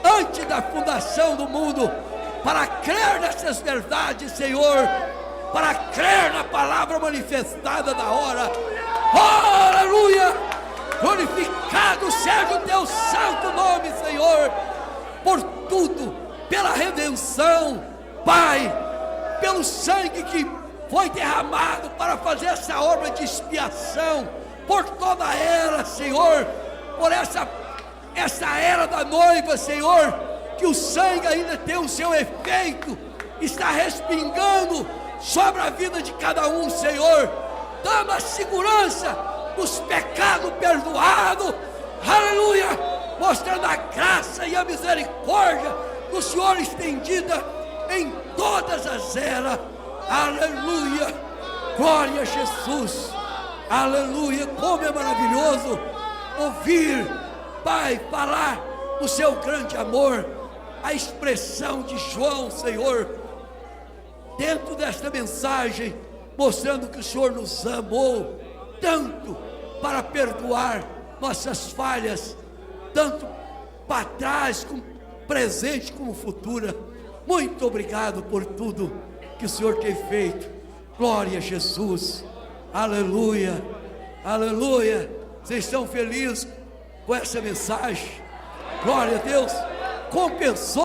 antes da fundação do mundo para crer nessas verdades, Senhor, para crer na palavra manifestada da hora. Oh, aleluia! Glorificado seja o teu santo nome, Senhor, por tudo, pela redenção, Pai, pelo sangue que foi derramado para fazer essa obra de expiação, por toda ela, Senhor, por essa era da noiva, Senhor, que o sangue ainda tem o seu efeito, está respingando sobre a vida de cada um, Senhor, dando a segurança dos pecados perdoados, aleluia, mostrando a graça e a misericórdia do Senhor estendida em todas as eras, aleluia, glória a Jesus, aleluia. Como é maravilhoso ouvir, Pai, falar do seu grande amor, a expressão de João, Senhor, dentro desta mensagem, mostrando que o Senhor nos amou tanto para perdoar nossas falhas, tanto para trás, como presente, como futura. Muito obrigado por tudo que o Senhor tem feito. Glória a Jesus, aleluia, aleluia. Vocês estão felizes com essa mensagem? Glória a Deus. Compensou